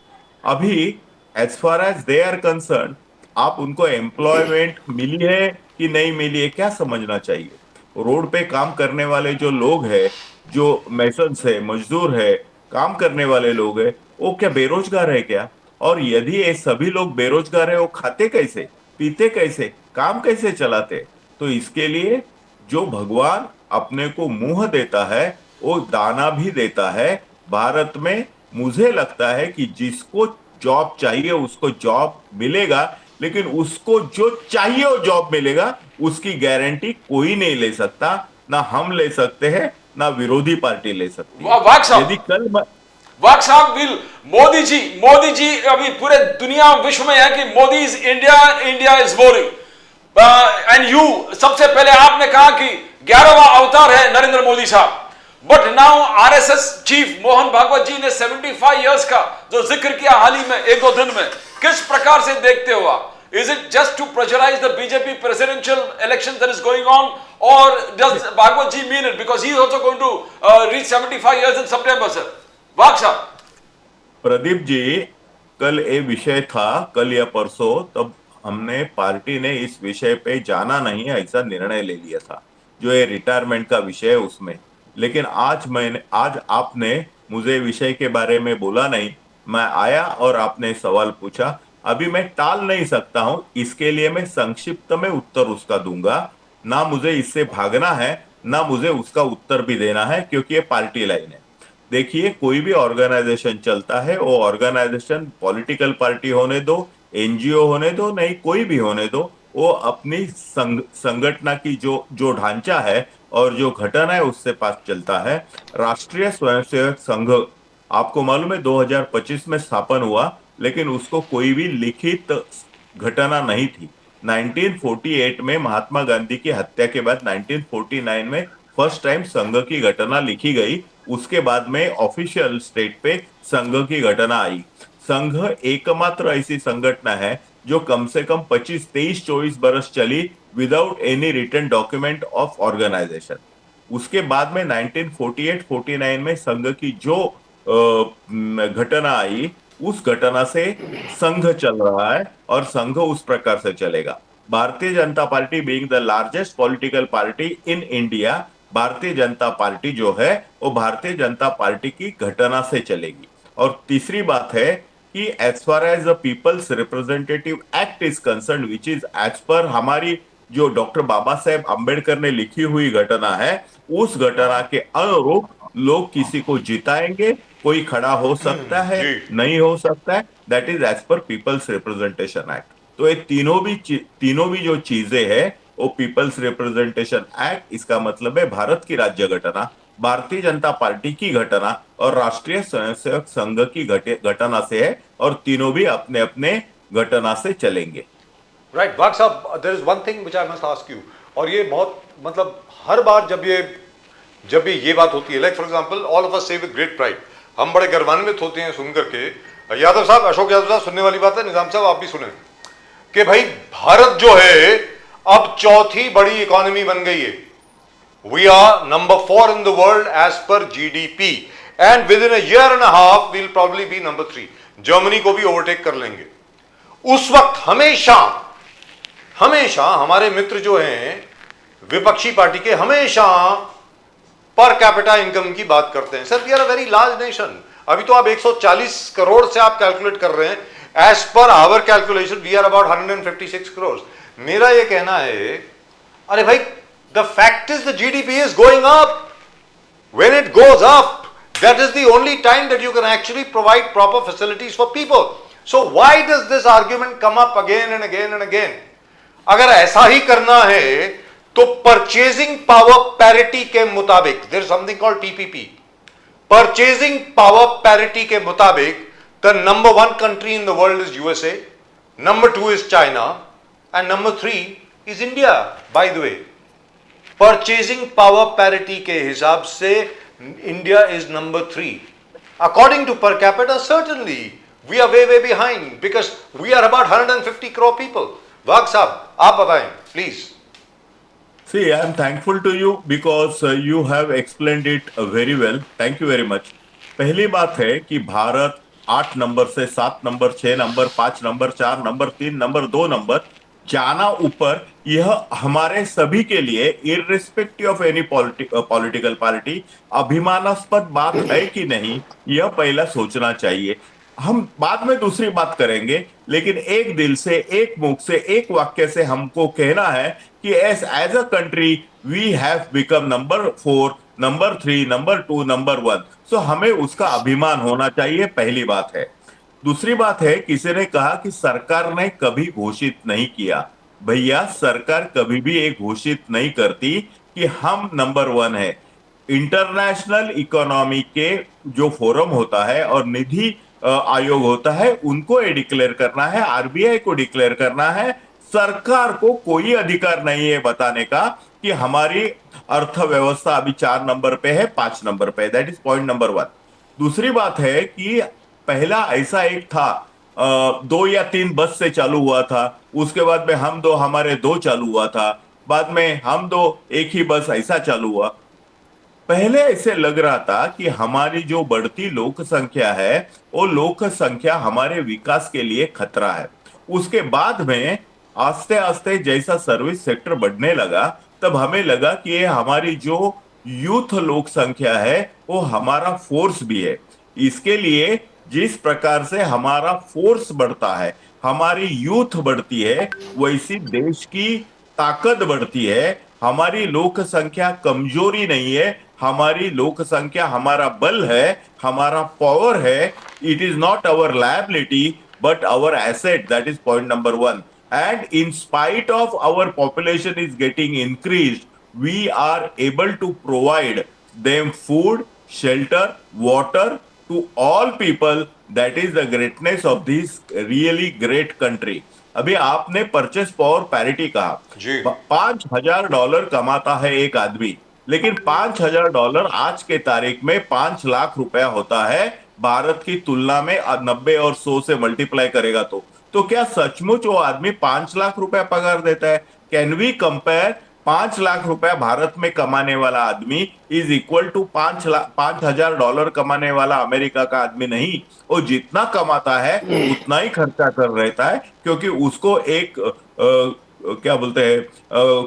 Speaker 3: अभी as far as they are concern, आप उनको एम्प्लॉयमेंट मिली है कि नहीं मिली है, क्या समझना चाहिए? रोड पे काम करने वाले जो लोग हैं, जो मैसन्स है, मजदूर है, काम करने वाले लोग हैं, वो क्या बेरोजगार है क्या? और यदि ये सभी लोग बेरोजगार है, वो खाते कैसे, पीते कैसे, काम कैसे चलाते? तो इसके लिए जो भगवान अपने को मुंह देता है वो दाना भी देता है। भारत में मुझे लगता है कि जिसको जॉब चाहिए उसको जॉब मिलेगा, लेकिन उसको जो चाहिए वो जॉब मिलेगा उसकी गारंटी कोई नहीं ले सकता। ना हम ले सकते हैं, ना विरोधी पार्टी ले सकती है।
Speaker 2: वाक साहब,
Speaker 3: यदि कल
Speaker 2: वाक साहब विल मोदी जी अभी पूरे दुनिया विश्व में है कि Modi is India, India is boring, and you सबसे पहले आपने कहा कि 11वां अवतार है नरेंद्र मोदी साहब। But now RSS chief Mohan Bhagwat ji ने 75 इयर्स का जो जिक्र किया हाल ही में एक दो दिन में, किस प्रकार से देखते हो आप? Is it just to pressurize the BJP presidential election that is going on, or does Bhagwat ji mean it because he is also going to reach 75 years in September, sir? वाक साहब।
Speaker 3: प्रदीप जी, कल ये विषय था, कल या परसों, तब हमने पार्टी ने इस विषय पे जाना नहीं है ऐसा निर्णय ले लिया था, जो ये रिटायरमेंट का विषय है उसमें। लेकिन आज आपने मुझे विषय के बारे में बोला नहीं, मैं आया और आपने सवाल पूछा। अभी मैं टाल नहीं सकता हूं, इसके लिए मैं संक्षिप्त में उत्तर उसका दूंगा। ना मुझे इससे भागना है, ना मुझे उसका उत्तर भी देना है, क्योंकि ये पार्टी लाइन है। देखिए, कोई भी ऑर्गेनाइजेशन चलता है, वो ऑर्गेनाइजेशन पॉलिटिकल पार्टी होने दो, एनजीओ होने दो, नहीं कोई भी होने दो, वो अपनी संगठन की जो ढांचा है और जो घटना है उससे पास चलता है। राष्ट्रीय स्वयंसेवक संघ आपको मालूम है 2025 में स्थापन हुआ, लेकिन उसको कोई भी लिखित घटना नहीं थी। 1948 में महात्मा गांधी की हत्या के बाद 1949 में फर्स्ट टाइम संघ की घटना लिखी गई। उसके बाद में ऑफिशियल स्टेट पे संघ की घटना आई। संघ एकमात्र ऐसी संगठन है जो कम से कम 25, 23, 24 बरस चली without any written document of organisation. उसके बाद में 1948-49 में संघ की जो घटना आई, उस घटना से संघ चल रहा है और संघ उस प्रकार से चलेगा। Bharatiya Janata party being the largest political party in India, Bharatiya Janata party जो है वो भारतीय जनता पार्टी की घटना से चलेगी। और तीसरी बात है कि as far as the people's representative act is concern, which is as per हमारी जो डॉक्टर बाबा साहेब अम्बेडकर ने लिखी हुई घटना है, उस घटना के अनुरूप लोग किसी को जिताएंगे। कोई खड़ा हो सकता है, नहीं हो सकता है, that is as per people's representation act. तो ये तीनों भी जो चीजें हैं वो पीपल्स रिप्रेजेंटेशन एक्ट, इसका मतलब है भारत की राज्य घटना, भारतीय जनता पार्टी की घटना और राष्ट्रीय स्वयंसेवक संघ की घटना से है, और तीनों भी अपने अपने घटना से चलेंगे।
Speaker 1: राइट वाक साहब, there is one thing which I must ask you, और ये बहुत मतलब हर बार जब ये बात होती है, like for example all of us से विद ग्रेट प्राइड, हम बड़े गर्वान्वित होते हैं सुनकर के। यादव साहब, अशोक यादव साहब, सुनने वाली बात है, निजाम साहब आप भी सुने कि भाई भारत जो है अब चौथी बड़ी इकोनॉमी बन गई है। We are number 4 in the world as per GDP, and within a year and a half we'll probably be number 3। Germany को भी ओवरटेक कर लेंगे। उस वक्त हमेशा हमारे मित्र जो हैं विपक्षी पार्टी के, हमेशा पर कैपिटा इनकम की बात करते हैं। Sir, we are a very large nation. अभी तो आप 140 करोड़ से आप कैलकुलेट कर रहे हैं। As per our calculation we are about 156 crore. मेरा ये कहना है, अरे भाई, the fact is the GDP is going up. When it goes up, that is the only time that you can actually provide proper facilities for people. So why does this argument come up again and again and again? अगर ऐसा ही करना है तो purchasing power parity के मुताबिक, there is something called TPP, purchasing power parity के मुताबिक the number 1 country in the world is USA, number 2 is China and number 3 is India. By the way, purchasing power parity के हिसाब से India is number 3 according to per capita. Certainly we are way behind because we are about 150 crore people. Wagh साहब, आप बताएं please.
Speaker 3: See, I am thankful to you because you have explained it very well. Thank you very much. पहली बात है कि Bharat 8 number से 7 number, 6 number, 5 number, 4 number, 3 number, 2 number जाना ऊपर, यह हमारे सभी के लिए irrespective of any political party अभिमानास्पद बात है कि नहीं, यह पहला सोचना चाहिए। हम बाद में दूसरी बात करेंगे, लेकिन एक दिल से, एक मुख से, एक वाक्य से हमको कहना है कि as a country we have become number 4, number 3, number 2, number 1। So हमें उसका अभिमान होना चाहिए, पहली बात है। दूसरी बात है, किसी ने कहा कि सरकार ने कभी घोषित नहीं किया। भैया, सरकार कभी भी ये घोषित नहीं करती कि हम नंबर 1 है। इंटरनेशनल इकोनॉमी के जो फोरम होता है और निधि आयोग होता है, उनको ये डिक्लेयर करना है, आरबीआई को डिक्लेयर करना है। सरकार को कोई अधिकार नहीं है बताने का कि हमारी अर्थव्यवस्था अभी 4 नंबर पे है, 5 नंबर पे है। That is point number 1। दूसरी बात है कि पहला ऐसा एक था, 2 या 3 बस से चालू हुआ था, उसके बाद में हम दो हमारे 2 चालू हुआ था, बाद में हम 2 एक ही बस, ऐसा चालू हुआ। पहले ऐसे लग रहा था कि हमारी जो बढ़ती लोक संख्या है, वो लोक संख्या हमारे विकास के लिए खतरा है। उसके बाद में आस्ते आस्ते जैसा सर्विस सेक्टर बढ़ने लगा, तब हमें लगा कि ये हमारी जो यूथ लोक संख्या है, वो हमारा फोर्स भी है। इसके लिए जिस प्रकार से हमारा फोर्स बढ़ता है, हमारी यूथ बढ़ती है, वैसी देश की ताकत बढ़ती है। हमारी लोक संख्या कमजोरी नहीं है, हमारी लोक संख्या हमारा बल है, हमारा पावर है। It is not our liability but our asset. That is point number 1। And in spite of our population is getting increased, we are able to provide them food, shelter, water to all people. That is the greatness of this really great country. अभी आपने purchase power parity कहा,
Speaker 1: जी।
Speaker 3: $5,000 कमाता है एक आदमी, लेकिन $5,000 आज के तारीख में 5 लाख रुपया होता है भारत की तुलना में। 90 और 100 से मल्टीप्लाई करेगा तो क्या सचमुच वो आदमी 5 लाख रुपया पगार देता है? कैन वी कंपेयर 5 लाख रुपया भारत में कमाने वाला आदमी इज इक्वल टू $5,000 कमाने वाला अमेरिका का आदमी? नहीं, वो जितना कमाता है उतना ही खर्चा कर रहता है, क्योंकि उसको एक क्या बोलते हैं,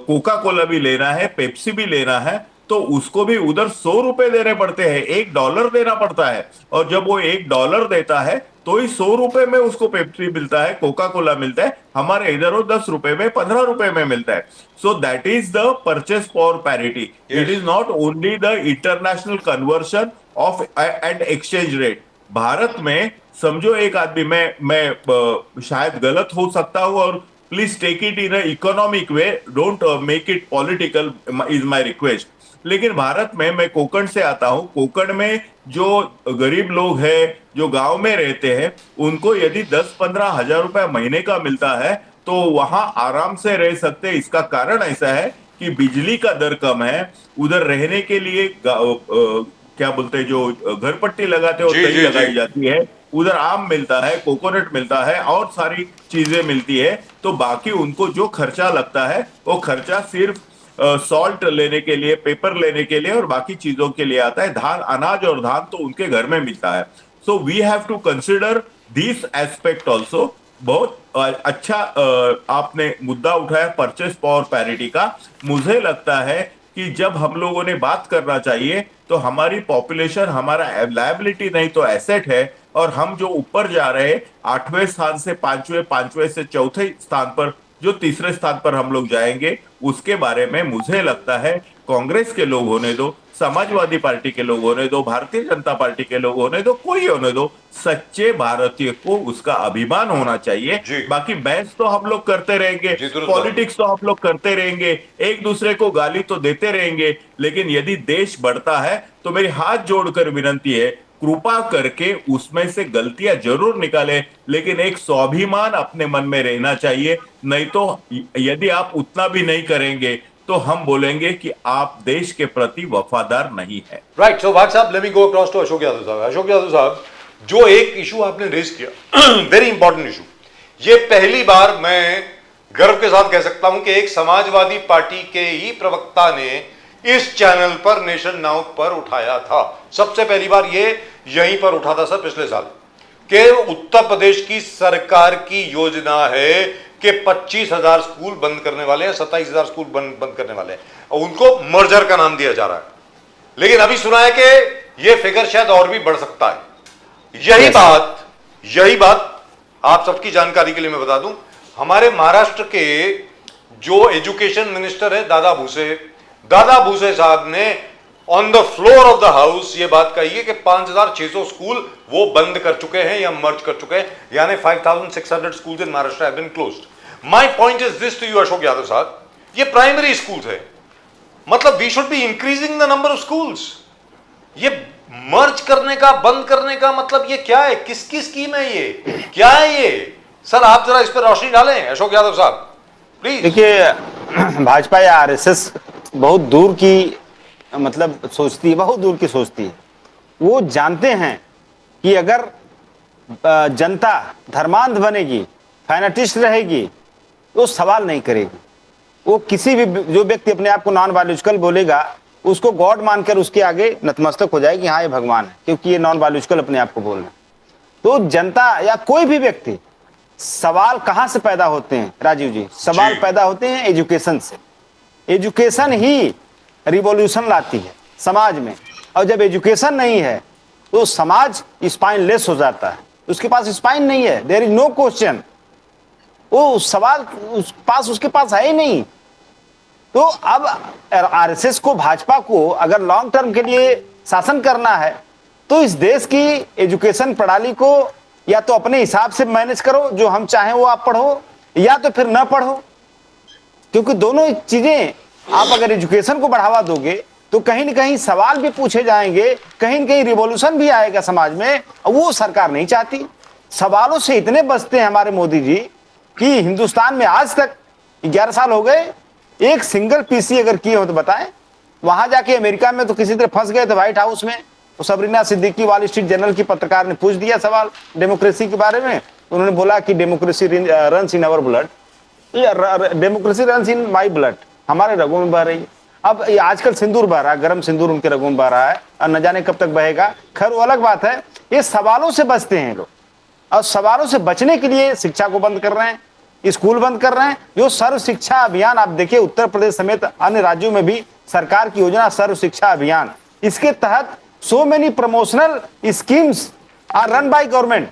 Speaker 3: कोका कोला भी लेना है, पेप्सी भी लेना है, तो उसको भी उधर 100 रुपए देने पड़ते हैं, $1 देना पड़ता है। और जब वो $1 देता है तो ही 100 रुपए में उसको पेप्सी मिलता है, कोका कोला मिलता है। हमारे इधर वो 10 रुपए में, 15 रुपए में मिलता है। So that is the purchase power parity. It is not only the international conversion of and exchange rate. Bharat में समझो एक आदमी, मैं शायद गलत हो सकता हूं, और please take it in economic way, don't make it political, is my request. लेकिन भारत में, मैं कोकण से आता हूं, कोकण में जो गरीब लोग हैं, जो गांव में रहते हैं, उनको यदि 10-15 हजार रुपए महीने का मिलता है तो वहां आराम से रह सकते हैं। इसका कारण ऐसा है कि बिजली का दर कम है, उधर रहने के लिए क्या बोलते हैं, जो घर पट्टी लगाते हैं वो सही लगाई जाती है, उधर आम मिलता है, कोकोनट मिलता है, और सारी चीजें मिलती है। तो बाकी उनको जो खर्चा लगता है, वो खर्चा सिर्फ सॉल्ट लेने के लिए, पेपर लेने के लिए और बाकी चीजों के लिए आता है। धान, अनाज और धान तो उनके घर में मिलता है। So we have to consider this aspect also. बहुत अच्छा आपने मुद्दा उठाया परचेस पावर पैरिटी का। मुझे लगता है कि जब हम लोगों ने बात करना चाहिए तो हमारी पॉपुलेशन हमारा लायबिलिटी नहीं तो एसेट है, और हम जो ऊपर जा रहे हैं 8वें स्थान से 5वें, 5वें से 4थे स्थान पर, जो 3रे स्थान पर हम लोग जाएंगे, उसके बारे में मुझे लगता है कांग्रेस के लोग होने दो, समाजवादी पार्टी के लोग होने दो, भारतीय जनता पार्टी के लोग होने दो, कोई होने दो, सच्चे भारतीय को उसका अभिमान होना चाहिए। बाकी बहस तो हम लोग करते रहेंगे, पॉलिटिक्स तो हम लोग करते रहेंगे, एक दूसरे को गाली तो देते रहेंगे, लेकिन यदि देश बढ़ता है तो मेरी हाथ जोड़कर विनंती है, कृपा करके उसमें से गलतियां जरूर निकाले, लेकिन एक स्वाभिमान अपने मन में रहना चाहिए। नहीं तो यदि आप उतना भी नहीं करेंगे तो हम बोलेंगे कि आप देश के प्रति वफादार नहीं है।
Speaker 1: राइट। सो भाग साहब, let me go across to Ashok Yadav साहब। अशोक यादव साहब, जो एक इशू आपने रेज किया, वेरी इंपॉर्टेंट इशू, ये पहली बार मैं गर्व के साथ कह सकता हूं कि एक समाजवादी पार्टी के ही प्रवक्ता ने इस चैनल पर, नेशन नाउ पर उठाया था। सबसे पहली बार ये यहीं पर उठा था सर, पिछले साल, कि उत्तर प्रदेश की सरकार की योजना है कि 25,000 स्कूल बंद करने वाले हैं, 27,000 स्कूल बंद करने वाले हैं, और उनको मर्जर का नाम दिया जा रहा है। लेकिन अभी सुना है कि यह फिगर शायद और भी बढ़ सकता है। यही बात यही बात आप सबकी जानकारी के लिए मैं बता दूं, हमारे महाराष्ट्र के जो एजुकेशन मिनिस्टर है दादा भूसे साहब ने on the floor of the house ये बात कही है कि 5,600 स्कूल वो बंद कर चुके हैं या मर्ज कर चुके हैं, यानी 5,600 schools in Maharashtra have been closed. My point is this to you Ashok Yadav साहब, ये प्राइमरी स्कूल्स है, मतलब we should be increasing the number of schools. ये मर्ज करने का, बंद करने का मतलब ये क्या है, किसकी स्कीम है, ये क्या है ये? सर आप जरा इस पर रोशनी डालें अशोक यादव साहब प्लीज।
Speaker 4: देखिए, भाजपा या आरएसएस बहुत दूर की मतलब सोचती है, बहुत दूर की सोचती है। वो जानते हैं कि अगर जनता धर्मांध बनेगी, फैनेटिस्ट रहेगी, तो सवाल नहीं करेगी। वो किसी भी जो व्यक्ति अपने आप को नॉन बायोलॉजिकल बोलेगा उसको गॉड मानकर उसके आगे नतमस्तक हो जाएगी, हाँ ये भगवान है, क्योंकि ये नॉन बायोलॉजिकल अपने आप को बोल रहे हैं। तो जनता या कोई भी व्यक्ति, सवाल कहां से पैदा होते हैं राजीव जी? सवाल पैदा होते हैं एजुकेशन से। एजुकेशन ही रिवॉल्यूशन लाती है समाज में, और जब एजुकेशन नहीं है तो समाज स्पाइनलेस हो जाता है। उसके पास स्पाइन नहीं है, देयर इज नो क्वेश्चन, वो सवाल उसके पास है ही नहीं। तो अब आरएसएस को, भाजपा को अगर लॉन्ग टर्म के लिए शासन करना है तो इस देश की एजुकेशन प्रणाली को या तो अपने हिसाब से मैनेज करो, जो हम चाहें वो आप पढ़ो, या तो फिर ना पढ़ो। क्योंकि दोनों चीजें, आप अगर एजुकेशन को बढ़ावा दोगे तो कहीं ना कहीं सवाल भी पूछे जाएंगे, कहीं ना कहीं रिवॉल्यूशन भी आएगा समाज में, और वो सरकार नहीं चाहती। सवालों से इतने बचते हैं हमारे मोदी जी कि हिंदुस्तान में आज तक 11 साल हो गए, एक सिंगल पीसी अगर किए हो तो बताएं। वहां जाके अमेरिका में तो किसी तरह फंस गए थे व्हाइट हाउस में, तो Sabrina Siddiqui wall street journal की पत्रकार ने पूछ दिया सवाल डेमोक्रेसी के बारे में। उन्होंने बोला कि democracy runs in our blood, democracy runs in my blood, हमारे रगों में बह रही है। अब ये आजकल सिंदूर बह रहा है, गर्म सिंदूर उनके रगों में बह रहा है, और न जाने कब तक बहेगा। खैर वो अलग बात है। ये सवालों से बचते हैं लोग, और सवालों से बचने के लिए शिक्षा को बंद कर रहे हैं, स्कूल बंद कर रहे हैं। जो सर्व शिक्षा अभियान आप देखिए, उत्तर प्रदेश समेत अन्य राज्यों में भी सरकार की योजना सर्व शिक्षा अभियान, इसके तहत so many promotional schemes are run by government,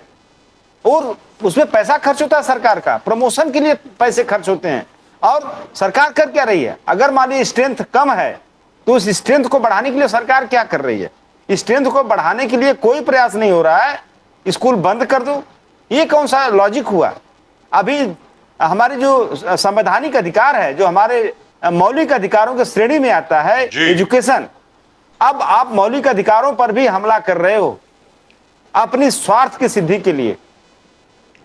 Speaker 4: और उसमें पैसा खर्च होता है सरकार का, प्रमोशन के लिए पैसे खर्च होते हैं। और सरकार कर क्या रही है? अगर मान लीजिए स्ट्रेंथ कम है तो उस स्ट्रेंथ को बढ़ाने के लिए सरकार क्या कर रही है? स्ट्रेंथ को बढ़ाने के लिए कोई प्रयास नहीं हो रहा है। स्कूल बंद कर दो, ये कौन सा लॉजिक हुआ? अभी हमारे जो संवैधानिक अधिकार है, जो हमारे मौलिक अधिकारों के श्रेणी में आता है एजुकेशन, अब आप मौलिक अधिकारों पर भी हमला कर रहे हो अपनी स्वार्थ की सिद्धि के लिए।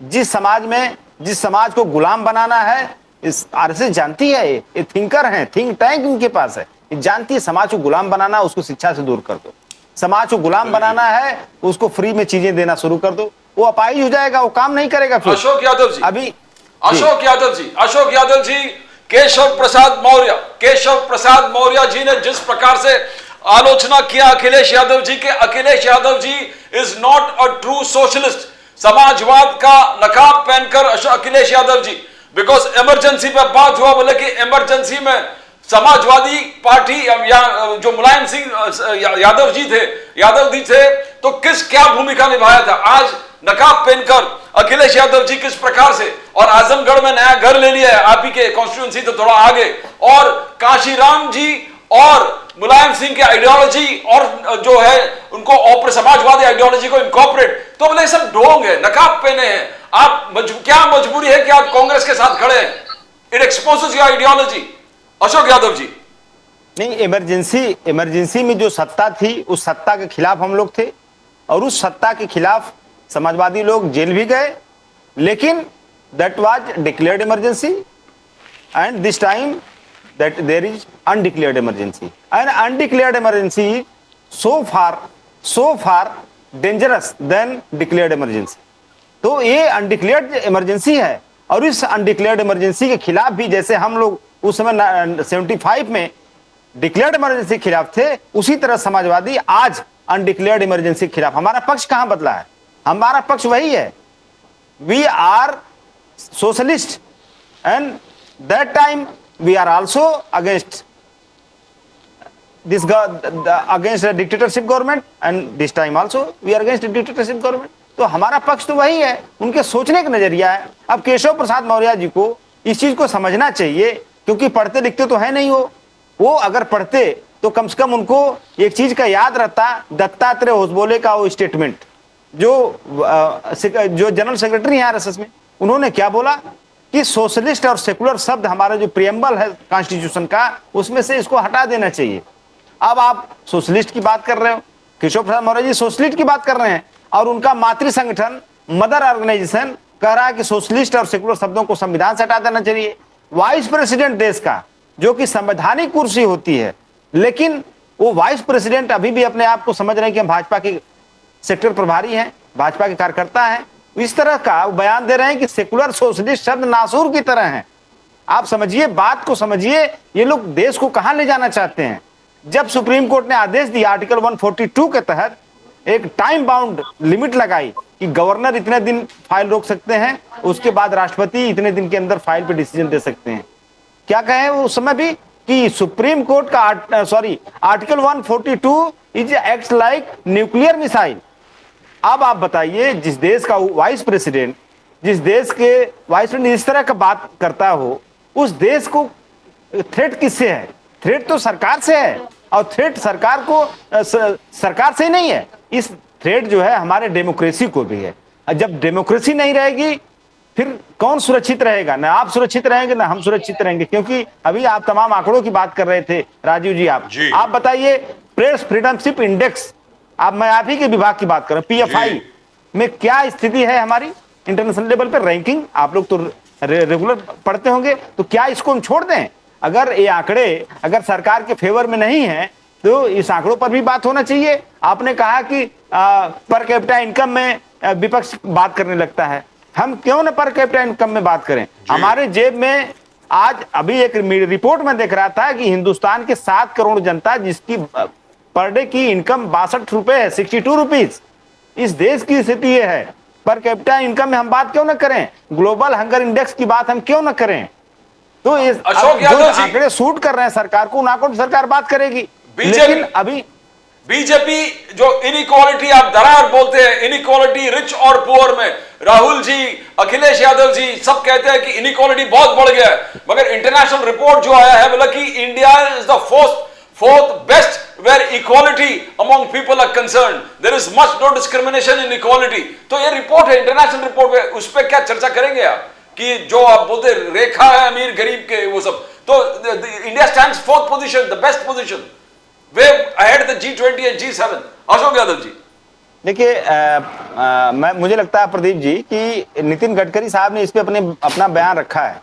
Speaker 4: जिस समाज को गुलाम बनाना है, इस आरएसएस जानती है, ये थिंकर हैं, थिंक टैंक उनके पास है, जानती है समाज को गुलाम बनाना, उसको शिक्षा से दूर कर दो। समाज को गुलाम बनाना है, उसको फ्री में चीजें देना शुरू कर दो, वो अपाहिज हो जाएगा, वो काम नहीं करेगा। फिर
Speaker 2: अशोक यादव जी,
Speaker 4: अभी
Speaker 2: अशोक यादव जी, केशव प्रसाद मौर्य जी ने जिस प्रकार से आलोचना किया अखिलेश यादव जी के, Akhilesh Yadav ji is not a true socialist. समाजवाद का नकाब पहनकर अखिलेश यादव जी, बिकॉज इमरजेंसी पे बात हुआ, बोले कि इमरजेंसी में समाजवादी पार्टी या जो मुलायम सिंह यादव जी थे तो क्या भूमिका निभाया था। आज नकाब पहनकर अखिलेश यादव जी किस प्रकार से, और आजमगढ़ में नया घर ले लिया है, आप ही के कॉन्स्टिट्यूंसी तो थोड़ा आगे, और काशीराम जी और मुलायम सिंह की आइडियोलॉजी और जो है उनको समाजवादी आइडियोलॉजी को इनकॉर्पोरेट, तो बोले सब ढोंग है, नकाब पहने हैं आप। क्या मजबूरी है कि आप कांग्रेस के साथ खड़े हैं? It exposes your ideology. Ashok Yadav ji,
Speaker 4: नहीं, इमरजेंसी में जो सत्ता थी उस सत्ता के खिलाफ हम लोग थे, और उस सत्ता के खिलाफ समाजवादी लोग जेल भी गए, लेकिन that was declared emergency, and this time that there is undeclared emergency, and undeclared emergency so far dangerous than declared emergency. तो ये अनडिक्लेयर्ड इमरजेंसी है, और इस अनडिक्लेयर्ड इमरजेंसी के खिलाफ भी, जैसे हम लोग उस समय 75 में डिक्लेयर्ड इमरजेंसी के खिलाफ थे, उसी तरह समाजवादी आज अनडिक्लेयर्ड इमरजेंसी के खिलाफ। हमारा पक्ष कहां बदला है? हमारा पक्ष वही है, we are socialist, and that time we are also against against the dictatorship government, and this time also we are against the dictatorship government. तो हमारा पक्ष तो वही है, उनके सोचने का नजरिया है। अब केशव प्रसाद मौर्य जी को इस चीज को समझना चाहिए, क्योंकि पढ़ते लिखते तो है नहीं वो अगर पढ़ते तो कम से कम उनको एक चीज का याद रहता, दत्तात्रेय होसबोले का वो स्टेटमेंट जो जनरल सेक्रेटरी है आरएसएस में, उन्होंने क्या बोला कि सोशलिस्ट और सेकुलर शब्द हमारा जो प्रियम्बल है कॉन्स्टिट्यूशन का, उसमें से इसको हटा देना चाहिए। अब आप सोशलिस्ट की बात कर रहे हो, केशव प्रसाद मौर्य जी सोशलिस्ट की बात कर रहे हैं, और उनका मातृ संगठन मदर ऑर्गेनाइजेशन कह रहा है कि सोशलिस्ट और सेकुलर शब्दों को संविधान से हटा देना चाहिए। वाइस प्रेसिडेंट देश का, जो कि संवैधानिक कुर्सी होती है, लेकिन वो वाइस प्रेसिडेंट अभी भी अपने आप को समझ रहे हैं कि हम भाजपा के सेक्टर प्रभारी हैं, भाजपा के कार्यकर्ता हैं। इस तरह का बयान दे रहे हैं कि सेकुलर सोशलिस्ट शब्द नासूर की तरह हैं। आप समझिए, बात को समझिए, ये लोग देश को कहां ले जाना चाहते हैं। जब सुप्रीम कोर्ट ने आदेश दिया आर्टिकल 142 के तहत एक टाइम बाउंड लिमिट लगाई कि गवर्नर इतने दिन फाइल रोक सकते हैं, उसके बाद राष्ट्रपति इतने दिन के अंदर फाइल पे डिसीजन दे सकते हैं। क्या कहे उस समय भी कि सुप्रीम कोर्ट का article 142 is act like nuclear missile. अब आप बताइए, जिस देश का वाइस प्रेसिडेंट, जिस देश के वाइस प्रेसिडेंट इस तरह का बात करता हो, उस देश को थ्रेट किससे है? थ्रेट तो सरकार से है, और थ्रेट सरकार को सरकार से नहीं है, इस थ्रेट जो है हमारे डेमोक्रेसी को भी है। जब डेमोक्रेसी नहीं रहेगी फिर कौन सुरक्षित रहेगा? ना आप सुरक्षित रहेंगे ना हम सुरक्षित रहेंगे। क्योंकि अभी आप तमाम आंकड़ों की बात कर रहे थे राजीव जी, आप बताइए प्रेस फ्रीडमशिप इंडेक्स, मैं आप ही के विभाग की बात कर रहा हूं, पीएफआई में क्या स्थिति है हमारी इंटरनेशनल लेवल पर रैंकिंग? आप लोग तो रेगुलर पढ़ते होंगे, तो क्या इसको हम छोड़ दें? अगर ये आंकड़े अगर सरकार के फेवर में नहीं है तो इस आंकड़ों पर भी बात होना चाहिए। आपने कहा कि पर कैपिटा इनकम में विपक्ष बात करने लगता है, हम क्यों ना पर कैपिटा इनकम में बात करें? हमारे जेब में आज अभी एक रिपोर्ट में देख रहा था कि हिंदुस्तान के 7 करोड़ जनता जिसकी पर डे की इनकम 62 रुपए है, 62 रुपीज, इस देश की स्थिति ये है। पर कैपिटा इनकम में हम बात क्यों ना करें? ग्लोबल हंगर इंडेक्स की बात हम क्यों ना करें? तो इस जो आंकड़े सूट कर रहे हैं सरकार को, उन आंकड़ों पर सरकार बात करेगी। लेकिन अभी
Speaker 2: बीजेपी जो इनइक्वालिटी आप दरार बोलते हैं, इनइक्वालिटी रिच और पुअर में, राहुल जी, अखिलेश यादव जी सब कहते हैं कि इनइक्वालिटी बहुत बढ़ गया है, मगर इंटरनेशनल रिपोर्ट जो आया है बोला कि India is the fourth best where equality among people are concerned. There is much no discrimination in equality. तो ये रिपोर्ट है, इंटरनेशनल रिपोर्ट है, उस पर क्या चर्चा करेंगे आप कि जो आप बोलते रेखा है अमीर गरीब के वो सब, तो India stands 4th position, the best position, way ahead the G20 and G7। Ashok Yadav ji
Speaker 4: देखिए, मुझे लगता है प्रदीप जी कि नितिन गडकरी साहब ने इस पे अपना बयान रखा है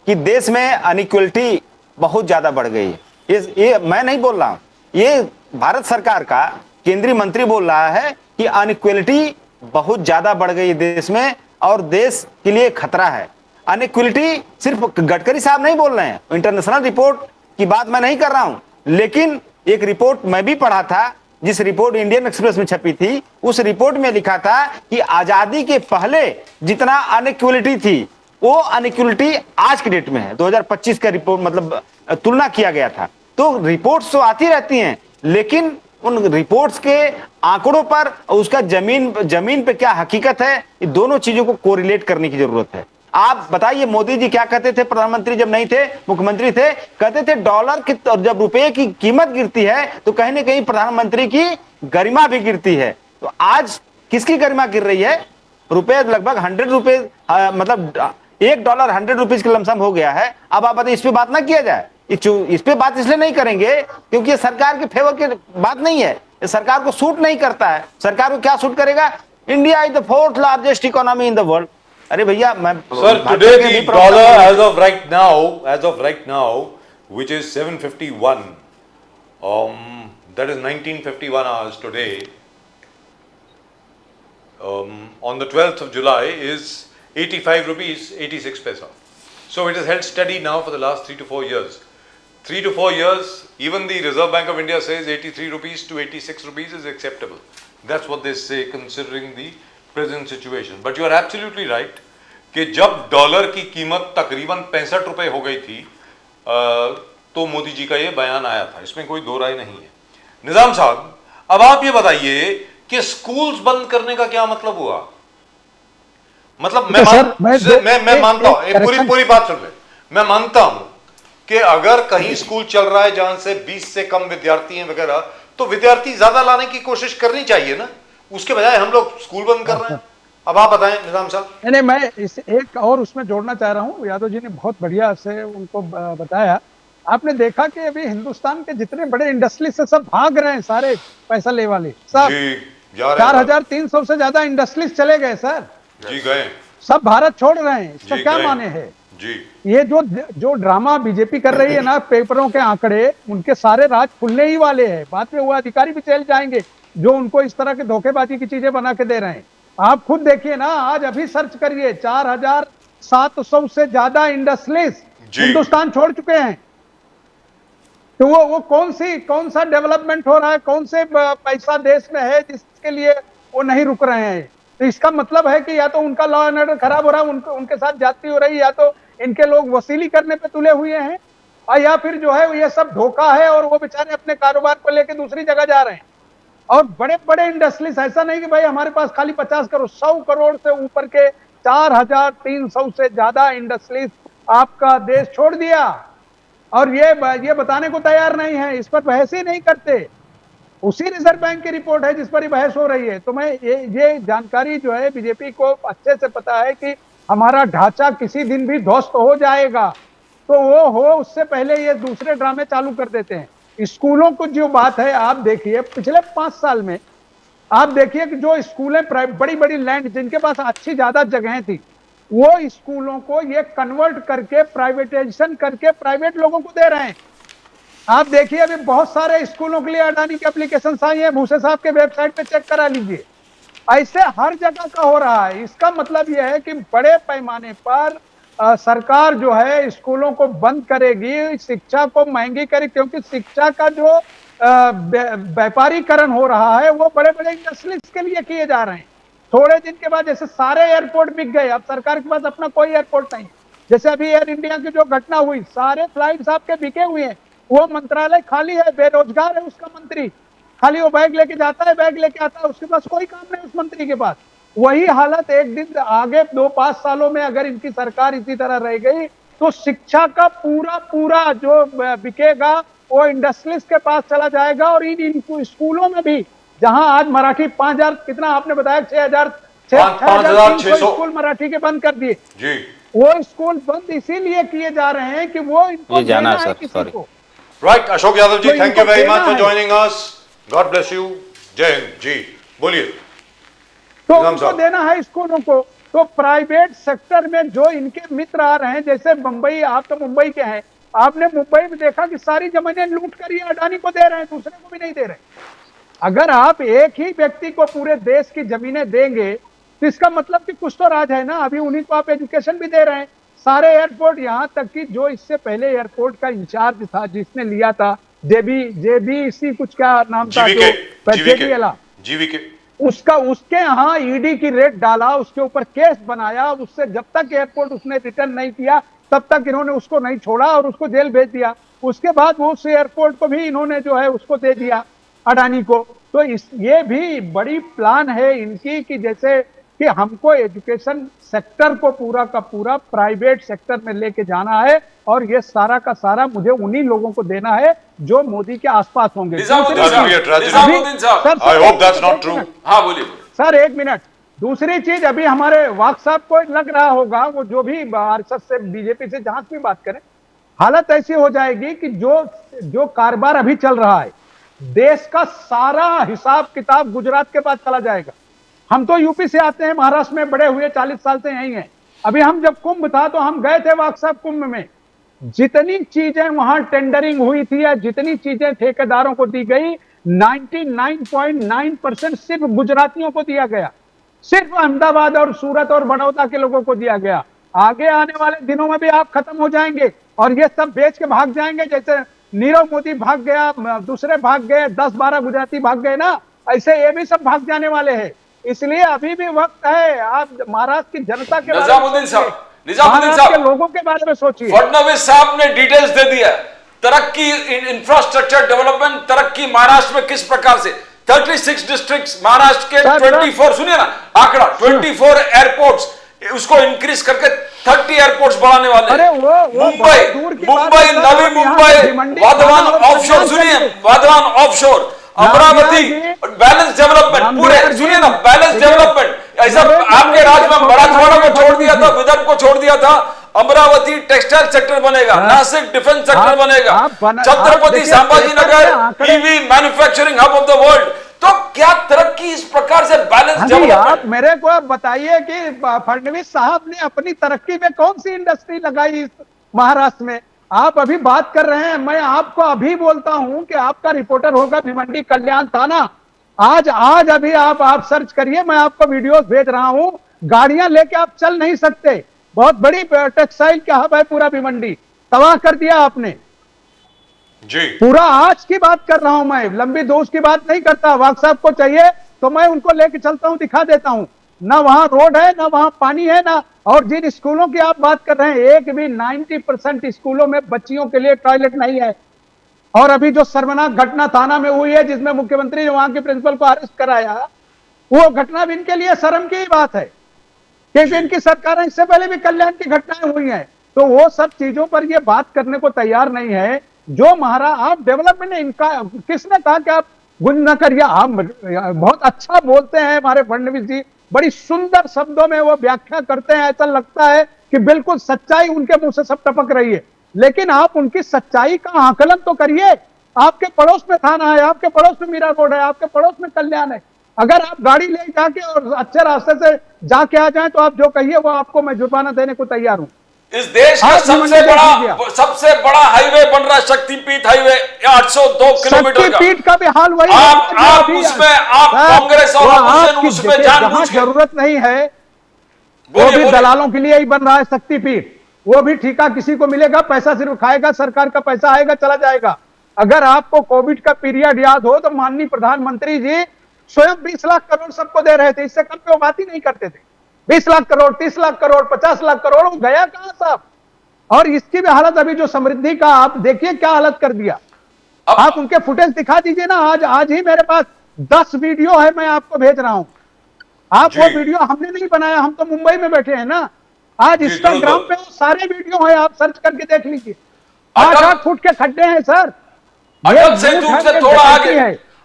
Speaker 4: कि देश में अनइक्वलिटी बहुत ज्यादा बढ़ गई है। ये मैं नहीं बोल रहा हूं, ये भारत सरकार का केंद्रीय मंत्री बोल रहा है कि अनइक्वलिटी बहुत ज्यादा बढ़ गई है देश में और देश के लिए खतरा है। अनइक्वलिटी सिर्फ गडकरी साहब नहीं बोल रहे हैं, इंटरनेशनल रिपोर्ट की बात मैं नहीं कर रहा हूं, लेकिन एक रिपोर्ट मैं भी पढ़ा था, जिस रिपोर्ट इंडियन एक्सप्रेस में छपी थी, उस रिपोर्ट में लिखा था कि आजादी के पहले जितना अनइक्वलिटी थी वो अनइक्वलिटी आज के डेट में है। 2025 का रिपोर्ट मतलब तुलना किया गया था। तो रिपोर्ट्स तो आती रहती हैं, लेकिन उन रिपोर्ट्स के आंकड़ों पर उसका जमीन पे क्या हकीकत है, ये दोनों चीजों को कोरिलेट करने की जरूरत है। आप बताइए, मोदी जी क्या कहते थे प्रधानमंत्री जब नहीं थे, मुख्यमंत्री थे, कहते थे डॉलर की और जब रुपए की कीमत गिरती है तो कहीं ना कहीं प्रधानमंत्री की गरिमा भी गिरती है। तो आज किसकी गरिमा गिर रही है? रुपए लगभग 100 रुपए, मतलब $1 100 रुपीज का लमसम हो गया है। अब आप बताइए, इस पे बात ना किया जाए? इस पे बात इसलिए नहीं करेंगे क्योंकि ये सरकार के फेवर की बात नहीं है, ये सरकार को सूट नहीं करता है। सरकार को क्या सूट करेगा? India is the 4th largest economy in the world. अरे भैया, मैं
Speaker 1: sir, today the dollar as of right now which is 751, that is 1951 hours today, on the 12th of July is 85 rupees 86 paisa. So it has held steady now for the last 3 to 4 years. 3 to 4 years, even the Reserve Bank of India says 83 rupees to 86 rupees is acceptable. That's what they say considering the present situation. But you are absolutely right कि जब dollar की कीमत तकरीबन 65 रुपए हो गई थी तो मोदी जी का ये बयान आया था, इसमें कोई दो राय नहीं है। निजाम साहब, अब आप ये बताइए कि स्कूल्स बंद करने का क्या मतलब हुआ? मतलब
Speaker 5: तो सर,
Speaker 1: मैं मानता हूं,
Speaker 5: एक
Speaker 1: पूरी बात सुन ले। मैं मानता हूं कि अगर कहीं स्कूल चल रहा है जहां से 20 से कम विद्यार्थी हैं वगैरह, तो विद्यार्थी ज्यादा लाने की कोशिश करनी चाहिए ना, उसके बजाय हम लोग स्कूल बंद कर रहे हैं। अब आप बताएं निजाम साहब।
Speaker 5: नहीं, मैं इस एक और उसमें जोड़ना चाह रहा हूँ। यादव जी ने बहुत बढ़िया से उनको बताया। आपने देखा कि अभी हिंदुस्तान के जितने बड़े इंडस्ट्री से सब भाग रहे हैं, सारे पैसा ले वाले सब।
Speaker 1: जी, जा रहे हैं
Speaker 5: 4300 से ज्यादा इंडस्ट्रीज चले गए सर,
Speaker 1: जी, गए
Speaker 5: सब भारत छोड़ रहे हैं। इसका
Speaker 1: जी,
Speaker 5: क्या
Speaker 1: गए।
Speaker 5: माने है?
Speaker 1: जी,
Speaker 5: ये जो ड्रामा बीजेपी कर रही है ना, पेपरों के आंकड़े, उनके सारे राज खुलने ही वाले हैं। बाद में वो अधिकारी भी जेल जाएंगे जो उनको इस तरह के धोखेबाजी की चीजें बना के दे रहे हैं। आप खुद देखिए ना, आज अभी सर्च करिए, 4700 से ज्यादा इंडस्ट्रीज
Speaker 1: जी।
Speaker 5: हिंदुस्तान छोड़ चुके हैं। तो वो कौन सा डेवलपमेंट हो रहा है, कौन से पैसा देश में है जिसके लिए वो नहीं रुक रहे हैं? तो इसका मतलब है कि या तो उनका लॉ एंड ऑर्डर खराब हो रहा है, उनके साथ जाती हो रही है, या तो इनके लोग वसूली करने पे तुले हुए हैं, और या फिर जो है ये सब धोखा है और वो बेचारे अपने कारोबार को लेकर दूसरी जगह जा रहे हैं। और बड़े बड़े इंडस्ट्रीज, ऐसा नहीं कि भाई हमारे पास खाली 50 करोड़, 100 करोड़ से ऊपर के 4300 से ज्यादा इंडस्ट्रीज आपका देश छोड़ दिया, और ये बताने को तैयार नहीं है, इस पर बहस ही नहीं करते। उसी रिजर्व बैंक की रिपोर्ट है जिस पर बहस हो रही है। तो मैं ये जानकारी जो है, बीजेपी को अच्छे से पता है कि हमारा ढांचा किसी दिन भी ध्वस्त हो जाएगा, तो वो हो उससे पहले ये दूसरे ड्रामे चालू कर देते हैं। स्कूलों को जो बात है, आप देखिए पिछले 5 साल में आप देखिए कि जो स्कूलें बड़ी बड़ी लैंड जिनके पास अच्छी ज्यादा जगहें थी, वो स्कूलों को ये कन्वर्ट करके प्राइवेटाइजेशन करके प्राइवेट लोगों को दे रहे हैं। आप देखिए अभी बहुत सारे स्कूलों के लिए अडानी की एप्लीकेशन आई है, भूसे साहब के वेबसाइट पे चेक करा लीजिए। ऐसे हर जगह का हो रहा है। इसका मतलब यह है कि बड़े पैमाने पर सरकार जो है स्कूलों को बंद करेगी, शिक्षा को महंगी करेगी, क्योंकि शिक्षा का जो व्यापारीकरण हो रहा है वो बड़े बड़े इंडस्ट्रीज के लिए किए जा रहे हैं। थोड़े दिन के बाद जैसे सारे एयरपोर्ट बिक गए, अब सरकार के पास अपना कोई एयरपोर्ट नहीं। जैसे अभी एयर इंडिया की जो घटना हुई, सारे फ्लाइट्स आपके बिके हुए हैं, वो मंत्रालय खाली है, बेरोजगार है उसका मंत्री, खाली वो बैग लेके जाता है, बैग लेके आता है, उसके पास कोई काम नहीं उस मंत्री के पास। वही हालत एक दिन आगे 2-5 सालों में अगर इनकी सरकार इसी तरह रह गई, तो शिक्षा का पूरा जो बिकेगा वो इंडस्ट्रीज के पास चला जाएगा। और इन स्कूलों में भी, जहां आज मराठी 5000 कितना आपने बताया, 6300 स्कूल मराठी के बंद कर दिए जी। वो स्कूल बंद इसीलिए किए जा रहे हैं कि वो इनको देना है किसी को।
Speaker 1: Right, Ashok Yadav ji, thank you very much for joining us, God bless you, जय हिंद जी। बोलिए।
Speaker 5: तो उनको देना है स्कूलों को। तो प्राइवेट सेक्टर में जो इनके मित्र आ रहे हैं, जैसे मुंबई, आप तो मुंबई के हैं, आपने मुंबई में देखा कि सारी जमीनें लूट कर ये अडानी को दे रहे हैं, दूसरे को भी नहीं दे रहे। अगर आप एक ही व्यक्ति को पूरे देश की जमीनें देंगे तो इसका मतलब कि कुछ तो राज है ना। अभी उन्हीं को आप एजुकेशन भी दे रहे हैं, सारे एयरपोर्ट, यहां तक कि जो इससे पहले एयरपोर्ट का इंचार्ज था जिसने लिया था, जेबीसी कुछ क्या नाम था,
Speaker 1: जीवीके,
Speaker 5: उसके यहाँ ईडी की रेड डाला, उसके ऊपर केस बनाया, उससे जब तक एयरपोर्ट उसने रिटर्न नहीं किया तब तक इन्होंने उसको नहीं छोड़ा और उसको जेल भेज दिया। उसके बाद वो उस एयरपोर्ट को भी इन्होंने जो है उसको दे दिया अडानी को। तो ये भी बड़ी प्लान है इनकी कि जैसे कि हमको एजुकेशन सेक्टर को पूरा का पूरा प्राइवेट सेक्टर में लेके जाना है, और ये सारा का सारा मुझे उन्हीं लोगों को देना है जो मोदी के आसपास होंगे।
Speaker 2: हाँ बोलिए
Speaker 5: सर, एक मिनट। दूसरी चीज, अभी हमारे वाक साहब को लग रहा होगा, वो जो भी आरएसएस से बीजेपी से जहां भी बात करें, हालत ऐसी हो जाएगी कि जो कारोबार अभी चल रहा है, देश का सारा हिसाब किताब गुजरात के पास चला जाएगा। हम तो यूपी से आते हैं, महाराष्ट्र में बड़े हुए, 40 साल से यही हैं। अभी हम जब कुंभ था तो हम गए थे वाक साहब कुंभ में, जितनी चीजें वहां टेंडरिंग हुई थी या जितनी चीजें ठेकेदारों को दी गई, 99.9% सिर्फ गुजरातियों को दिया गया, सिर्फ अहमदाबाद और सूरत और बड़ौदा के लोगों को दिया गया। आगे आने वाले दिनों में भी आप खत्म हो जाएंगे और ये सब बेच के भाग जाएंगे। जैसे नीरव मोदी भाग गया, दूसरे भाग गए, 10-12 गुजराती भाग गए ना, ऐसे ये भी सब भाग जाने वाले हैं। इसलिए अभी भी वक्त है, आप महाराष्ट्र की जनता के
Speaker 2: निजामुद्दीन साहब
Speaker 5: के लोगों के बारे में सोचिए।
Speaker 2: फडणवीस साहब ने डिटेल्स दे दिया, तरक्की, इंफ्रास्ट्रक्चर डेवलपमेंट, तरक्की महाराष्ट्र में किस प्रकार से, 36 डिस्ट्रिक्ट्स महाराष्ट्र के
Speaker 5: सर,
Speaker 2: 24, सुनिए ना आंकड़ा, 24 एयरपोर्ट्स, उसको इंक्रीज करके 30 एयरपोर्ट्स बढ़ाने वाले हैं।
Speaker 5: अरे वो
Speaker 2: मुंबई,
Speaker 5: बहुत दूर की बात
Speaker 2: मुंबई,
Speaker 5: है सर,
Speaker 2: नवी
Speaker 5: आप यहाँ
Speaker 2: मुंबई,
Speaker 5: भिवंडी,
Speaker 2: वाधवान
Speaker 5: खाना और
Speaker 2: ऑफशोर,
Speaker 5: कल्याण
Speaker 2: सुनिए,
Speaker 5: चलिए।
Speaker 2: Wadhwan offshore, Amravati,
Speaker 5: Namdev
Speaker 2: balance development, पूरे
Speaker 5: नामदेव
Speaker 2: सुनिए ना,
Speaker 5: जी,
Speaker 2: बैलेंस
Speaker 5: देखिए,
Speaker 2: डेवलपमेंट। ऐसा
Speaker 5: नरेंद्र
Speaker 2: आपके
Speaker 5: मोदी
Speaker 2: राज
Speaker 5: के
Speaker 2: में मराठवाड़ा को छोड़ दिया था,
Speaker 5: जी।
Speaker 2: विदर्भ को छोड़ दिया था, अमरावती टेक्सटाइल सेक्टर बनेगा, नासिक डिफेंस सेक्टर बनेगा,
Speaker 5: आप
Speaker 2: छत्रपति
Speaker 5: देखिए,
Speaker 2: संभाजी
Speaker 5: पेपर पे
Speaker 2: नगर
Speaker 5: आंकड़े-
Speaker 2: EV manufacturing hub of the world. तो क्या तरक्की इस प्रकार से बैलेंस
Speaker 5: हाँ जी, आप
Speaker 2: डेवलपमेंट।
Speaker 5: मेरे को अब बताइए कि फडणवीस साहब ने अपनी तरक्की में कौन सी इंडस्ट्री लगाई इस महाराष्ट्र में? आप अभी बात कर रहे हैं, मैं आपको अभी बोलता हूं कि आपका रिपोर्टर होगा भिवंडी कल्याण थाना, आज अभी आप सर्च करिए, मैं आपको वीडियोस भेज रहा हूं, गाड़ियां लेके आप चल नहीं सकते, बहुत बड़ी टेक्सटाइल का हब है पूरा भिवंडी, तबाह कर दिया आपने
Speaker 1: जी
Speaker 5: पूरा। आज की बात कर रहा हूं मैं, लंबी दोष की बात नहीं करता। वाघ साहब को चाहिए तो मैं उनको लेके चलता हूं, दिखा देता हूं, ना वहां रोड है, ना वहां पानी है, ना। और जिन स्कूलों की आप बात कर रहे हैं, एक भी 90% स्कूलों में बच्चियों के लिए टॉयलेट नहीं है। और अभी जो शर्मनाक घटना थाना में हुई है, जिसमें मुख्यमंत्री ने वहां के प्रिंसिपल को अरेस्ट कराया, वो घटना भी इनके लिए शर्म की ही बात है, क्योंकि इनकी सरकारें इससे पहले भी कल्याण की घटनाएं हुई हैं। तो वो सब चीजों पर ये बात करने को तैयार नहीं है। जो महाराज आप डेवलपमेंट, इनका किसने कहा कि आप गुंज न करिए? आप बहुत अच्छा बोलते हैं हमारे फडणवीस जी, बड़ी सुंदर शब्दों में वो व्याख्या करते हैं, ऐसा लगता है कि बिल्कुल सच्चाई उनके मुंह से सब टपक रही है। लेकिन आप उनकी सच्चाई का आकलन तो करिए। आपके पड़ोस में थाना है, आपके पड़ोस में मीरा रोड है, आपके पड़ोस में कल्याण है। अगर आप गाड़ी ले जाके और अच्छे रास्ते से जाके आ जाएं, तो आप जो कहिए वो आपको मैं जुर्माना देने को तैयार हूं।
Speaker 2: इस देश का
Speaker 5: आज
Speaker 2: सबसे बड़ा हाईवे बन रहा है, शक्तिपीठ हाईवे, 802 किलोमीटर का।
Speaker 5: शक्तिपीठ का भी हाल वही
Speaker 2: आप उसमें, आप कांग्रेस और अपोजिशन उसमें जानबूझ के
Speaker 5: जरूरत नहीं है, वो भी दलालों के लिए ही बन रहा है शक्तिपीठ। वो भी ठेका किसी को मिलेगा, पैसा सिर्फ खाएगा, सरकार का पैसा आएगा चला जाएगा। अगर आपको कोविड का पीरियड याद हो, तो माननीय प्रधानमंत्री जी स्वयं 20 लाख करोड़ सबको दे रहे थे, इससे कम पे वो बात ही नहीं करते थे। 20 लाख करोड़, 30 लाख करोड़, 50 लाख करोड़, वो गया कहां साहब? और इसकी भी हालत अभी जो समृद्धि का आप देखिए क्या हालत कर दिया। आप उनके फुटेज दिखा दीजिए ना। आज ही मेरे पास 10 वीडियो है, मैं आपको भेज रहा हूं। आप वो वीडियो हमने नहीं बनाया, हम तो मुंबई में बैठे हैं ना। आज इंस्टाग्राम पे वो सारे वीडियो है, आप सर्च करके देख लीजिए। 8-8 फुट के खड्डे हैं सर।
Speaker 2: अटल सेतु से थोड़ा आगे,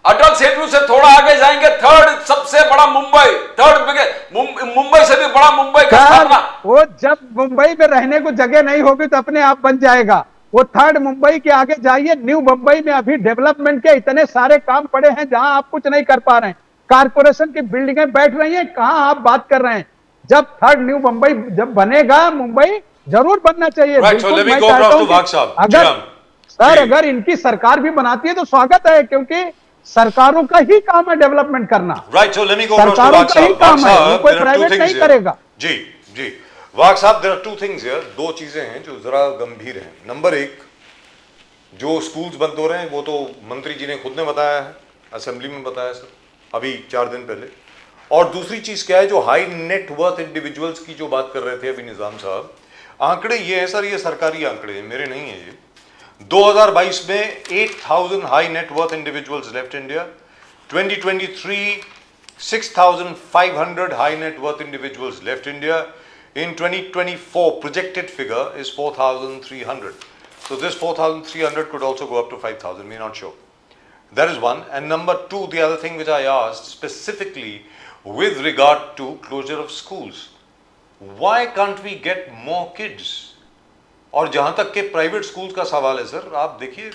Speaker 2: अटल सेतु से थोड़ा आगे जाएंगे, थर्ड सबसे बड़ा मुंबई, मुंबई से भी बड़ा मुंबई का स्थापना।
Speaker 5: वो जब मुंबई में रहने को जगह नहीं होगी तो अपने आप बन जाएगा। वो थर्ड मुंबई के आगे जाइए, न्यू मुंबई में अभी डेवलपमेंट के इतने सारे काम पड़े हैं, जहां आप कुछ नहीं कर पा रहे हैं। कारपोरेशन की बिल्डिंगें बैठ रही हैं, कहां आप बात कर रहे हैं? जब थर्ड न्यू मुंबई जब बनेगा, मुंबई जरूर बनना चाहिए। अगर इनकी सरकार भी बनाती है तो स्वागत है, क्योंकि सरकारों का ही काम है डेवलपमेंट करना। सरकारों का ही काम है, कोई प्राइवेट नहीं करेगा।
Speaker 1: जी वाघ साहब, there are two things here. दो चीजें हैं जो जरा गंभीर हैं। नंबर एक, जो स्कूल्स बंद हो रहे हैं वो तो मंत्री जी ने खुद ने बताया है, असेंबली में बताया सर, अभी 4 दिन पहले। और दूसरी चीज क्या है, जो हाई नेट वर्थ इंडिविजुअल्स की जो बात कर रहे थे अभी निजाम साहब, आंकड़े ये हैं सर, ये सरकारी आंकड़े हैं, मेरे नहीं है ये। 2022 में 8,000 high net worth individuals left India. 2023 6,500 high net worth individuals left India. In 2024, projected figure is 4,300. So this 4,300 could also go up to 5,000. We're not sure. That is one. And number two, the other thing which I asked specifically with regard to closure of schools. Why can't we get more kids? और जहां तक के private schools का सवाल है sir, आप देखिए,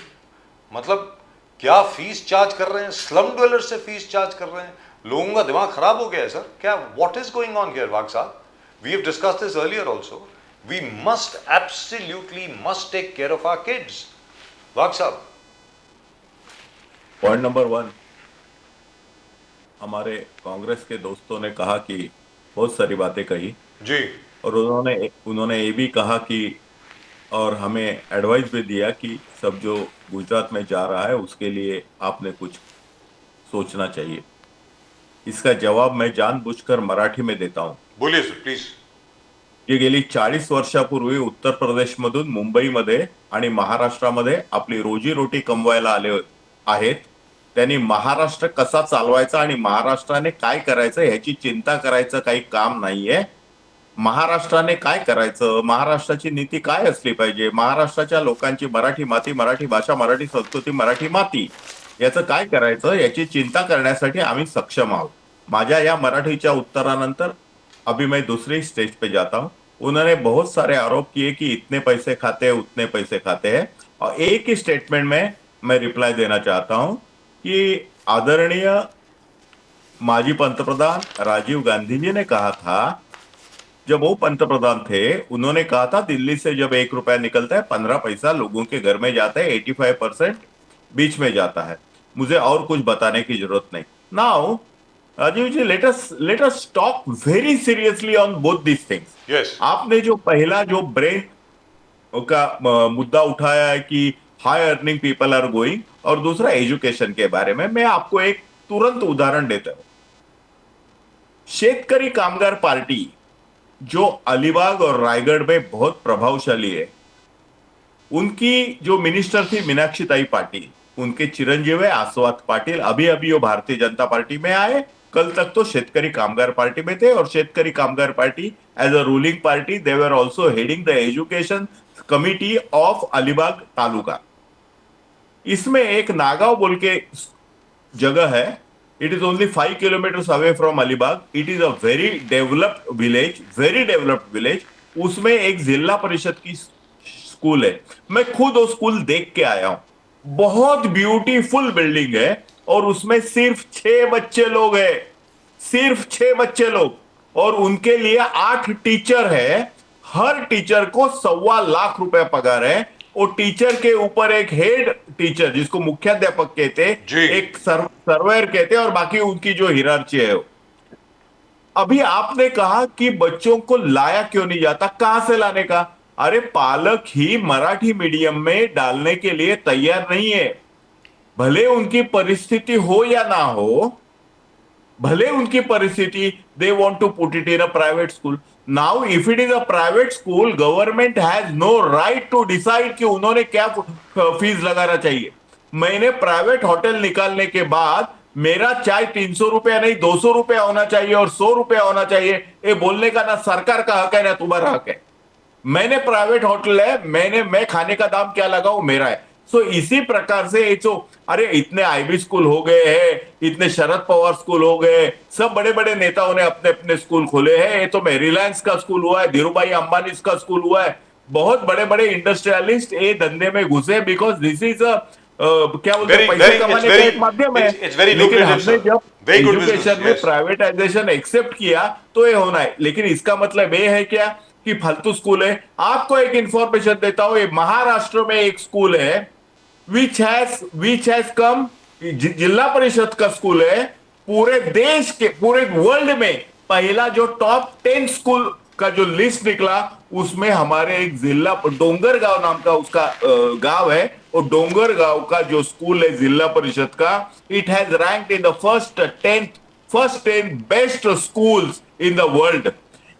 Speaker 1: मतलब क्या फीस चार्ज कर रहे हैं, स्लम ड्वेलर से फीस चार्ज कर रहे हैं। लोगों का दिमाग खराब हो गया है सर। क्या, what is going on here Wagh साहब? We have discussed this earlier also. We must absolutely must take care of our kids. Wagh साहब,
Speaker 3: पॉइंट नंबर 1, हमारे कांग्रेस के दोस्तों ने कहा कि बहुत सारी बातें कही
Speaker 1: जी,
Speaker 3: और उन्होंने ये भी कहा कि, और हमें एडवाइस भी दिया कि सब जो गुजरात में जा रहा है उसके लिए आपने कुछ सोचना चाहिए। इसका जवाब मैं जानबूझकर मराठी में देता हूं।
Speaker 1: बोलिए सर प्लीज।
Speaker 3: जे गेली 40 वर्षापूर्वी उत्तर प्रदेशमधून मुंबईमध्ये आणि महाराष्ट्रामध्ये आपली रोजीरोटी कमवायला आले आहेत, त्यांनी महाराष्ट्र कसा चालवायचा आणि महाराष्ट्राने काय करायचं ह्याची चिंता करायचं काही काम नाहीये. महाराष्ट्राने काय करायचं, महाराष्ट्राची नीती काय असली पाहिजे, महाराष्ट्राच्या लोकांची मराठी माती, मराठी भाषा, मराठी संस्कृती, मराठी माती याचं काय करायचं याची चिंता करण्यासाठी आम्ही सक्षम आहोत. माझ्या या मराठीच्या उत्तरानंतर अभी मैं दूसरी स्टेज पे जाता हूं. उन्होंने बहुत सारे आरोप किए कि इतने पैसे खाते हैं उतने पैसे खाते हैं, और एक ही स्टेटमेंट में मैं रिप्लाई देना चाहता हूं कि आदरणीय माजी पंतप्रधान राजीव गांधी जी ने कहा था, जब वो पंतप्रधान थे, उन्होंने कहा था दिल्ली से जब 1 रुपया निकलता है 15 पैसा लोगों के घर में जाता है, 85% बीच में जाता है. मुझे और कुछ बताने की जरूरत नहीं. Now Rajiv ji, let us talk very seriously on both this things.
Speaker 1: Yes,
Speaker 3: आपने जो पहला जो ब्रेन का मुद्दा उठाया है कि high earning people are going, और दूसरा एजुकेशन के बारे में, मैं आपको एक तुरंत उदाहरण देता हूं. शेतकरी कामगार पार्टी जो अलीबाग और रायगढ़ में बहुत प्रभावशाली है, उनकी जो मिनिस्टर थी मीनाक्षी पाटिल, उनके चिरंजीव है आसवात पाटिल. अभी अभी वो भारतीय जनता पार्टी में आए, कल तक तो शेतकरी कामगार पार्टी में थे, और Shetkari Kamgar party as a ruling party they were also heading the education committee of Alibag taluka. इसमें एक नागांव बोल के जगह है. It is only 5 kilometres away from Alibag. It is a very developed village. उसमें एक जिला परिषद की स्कूल है. मैं खुद वो स्कूल देख के आया हूं. बहुत ब्यूटीफुल बिल्डिंग है, और उसमें सिर्फ 6 बच्चे लोग हैं, सिर्फ 6 बच्चे लोग, और उनके लिए 8 टीचर है. हर टीचर को 1.25 लाख रुपए पगार है. और टीचर के ऊपर एक हेड टीचर जिसको मुख्याध्यापक कहते,
Speaker 1: जी.
Speaker 3: एक सर्वेयर कहते, और बाकी उनकी जो हिरार्ची है. अभी आपने कहा कि बच्चों को लाया क्यों नहीं जाता, कहां से लाने का? अरे पालक ही मराठी मीडियम में डालने के लिए तैयार नहीं है. भले उनकी परिस्थिति हो या ना हो, भले उनकी परिस्थिति, they want to put it in a private school. Now if it is a private school, government has no right to decide कि उन्होंने क्या फीस लगाना चाहिए. मैंने प्राइवेट होटल निकालने के बाद मेरा चाय 300 रुपया नहीं 200 रुपया होना चाहिए और 100 रुपया होना चाहिए, ये बोलने का ना सरकार का हक है ना तुम्हारा हक है. मैंने प्राइवेट होटल है, मैं खाने का दाम क्या लगाऊं, मेरा है. सो इसी प्रकार से ये जो, अरे इतने आईबी स्कूल हो गए हैं, इतने शरद पवार स्कूल हो गए, सब बड़े बड़े नेताओं ने अपने अपने स्कूल खोले हैं. ये तो रिलायंस का स्कूल हुआ है, धीरूभाई अंबानी का स्कूल हुआ है. बहुत बड़े बड़े इंडस्ट्रियलिस्ट ये धंधे में घुसे, बिकॉज दिस इज क्या बोलते हैं, पैसे कमाने का एक माध्यम है. लेकिन हमने जब एजुकेशन में प्राइवेटाइजेशन एक्सेप्ट किया तो ये होना है. लेकिन इसका मतलब ये है क्या कि फालतू स्कूल है. आपको एक इंफॉर्मेशन देता हूं, ये महाराष्ट्र में एक स्कूल है विच हैज कम, जिला परिषद का स्कूल है, पूरे देश के, पूरे वर्ल्ड में पहला जो टॉप 10 स्कूल का जो लिस्ट निकला, उसमें हमारे एक जिला डोंगरगांव नाम का उसका गांव है, और डोंगरगांव का जो स्कूल है जिला परिषद का, it has ranked in the first 10 best schools in the world.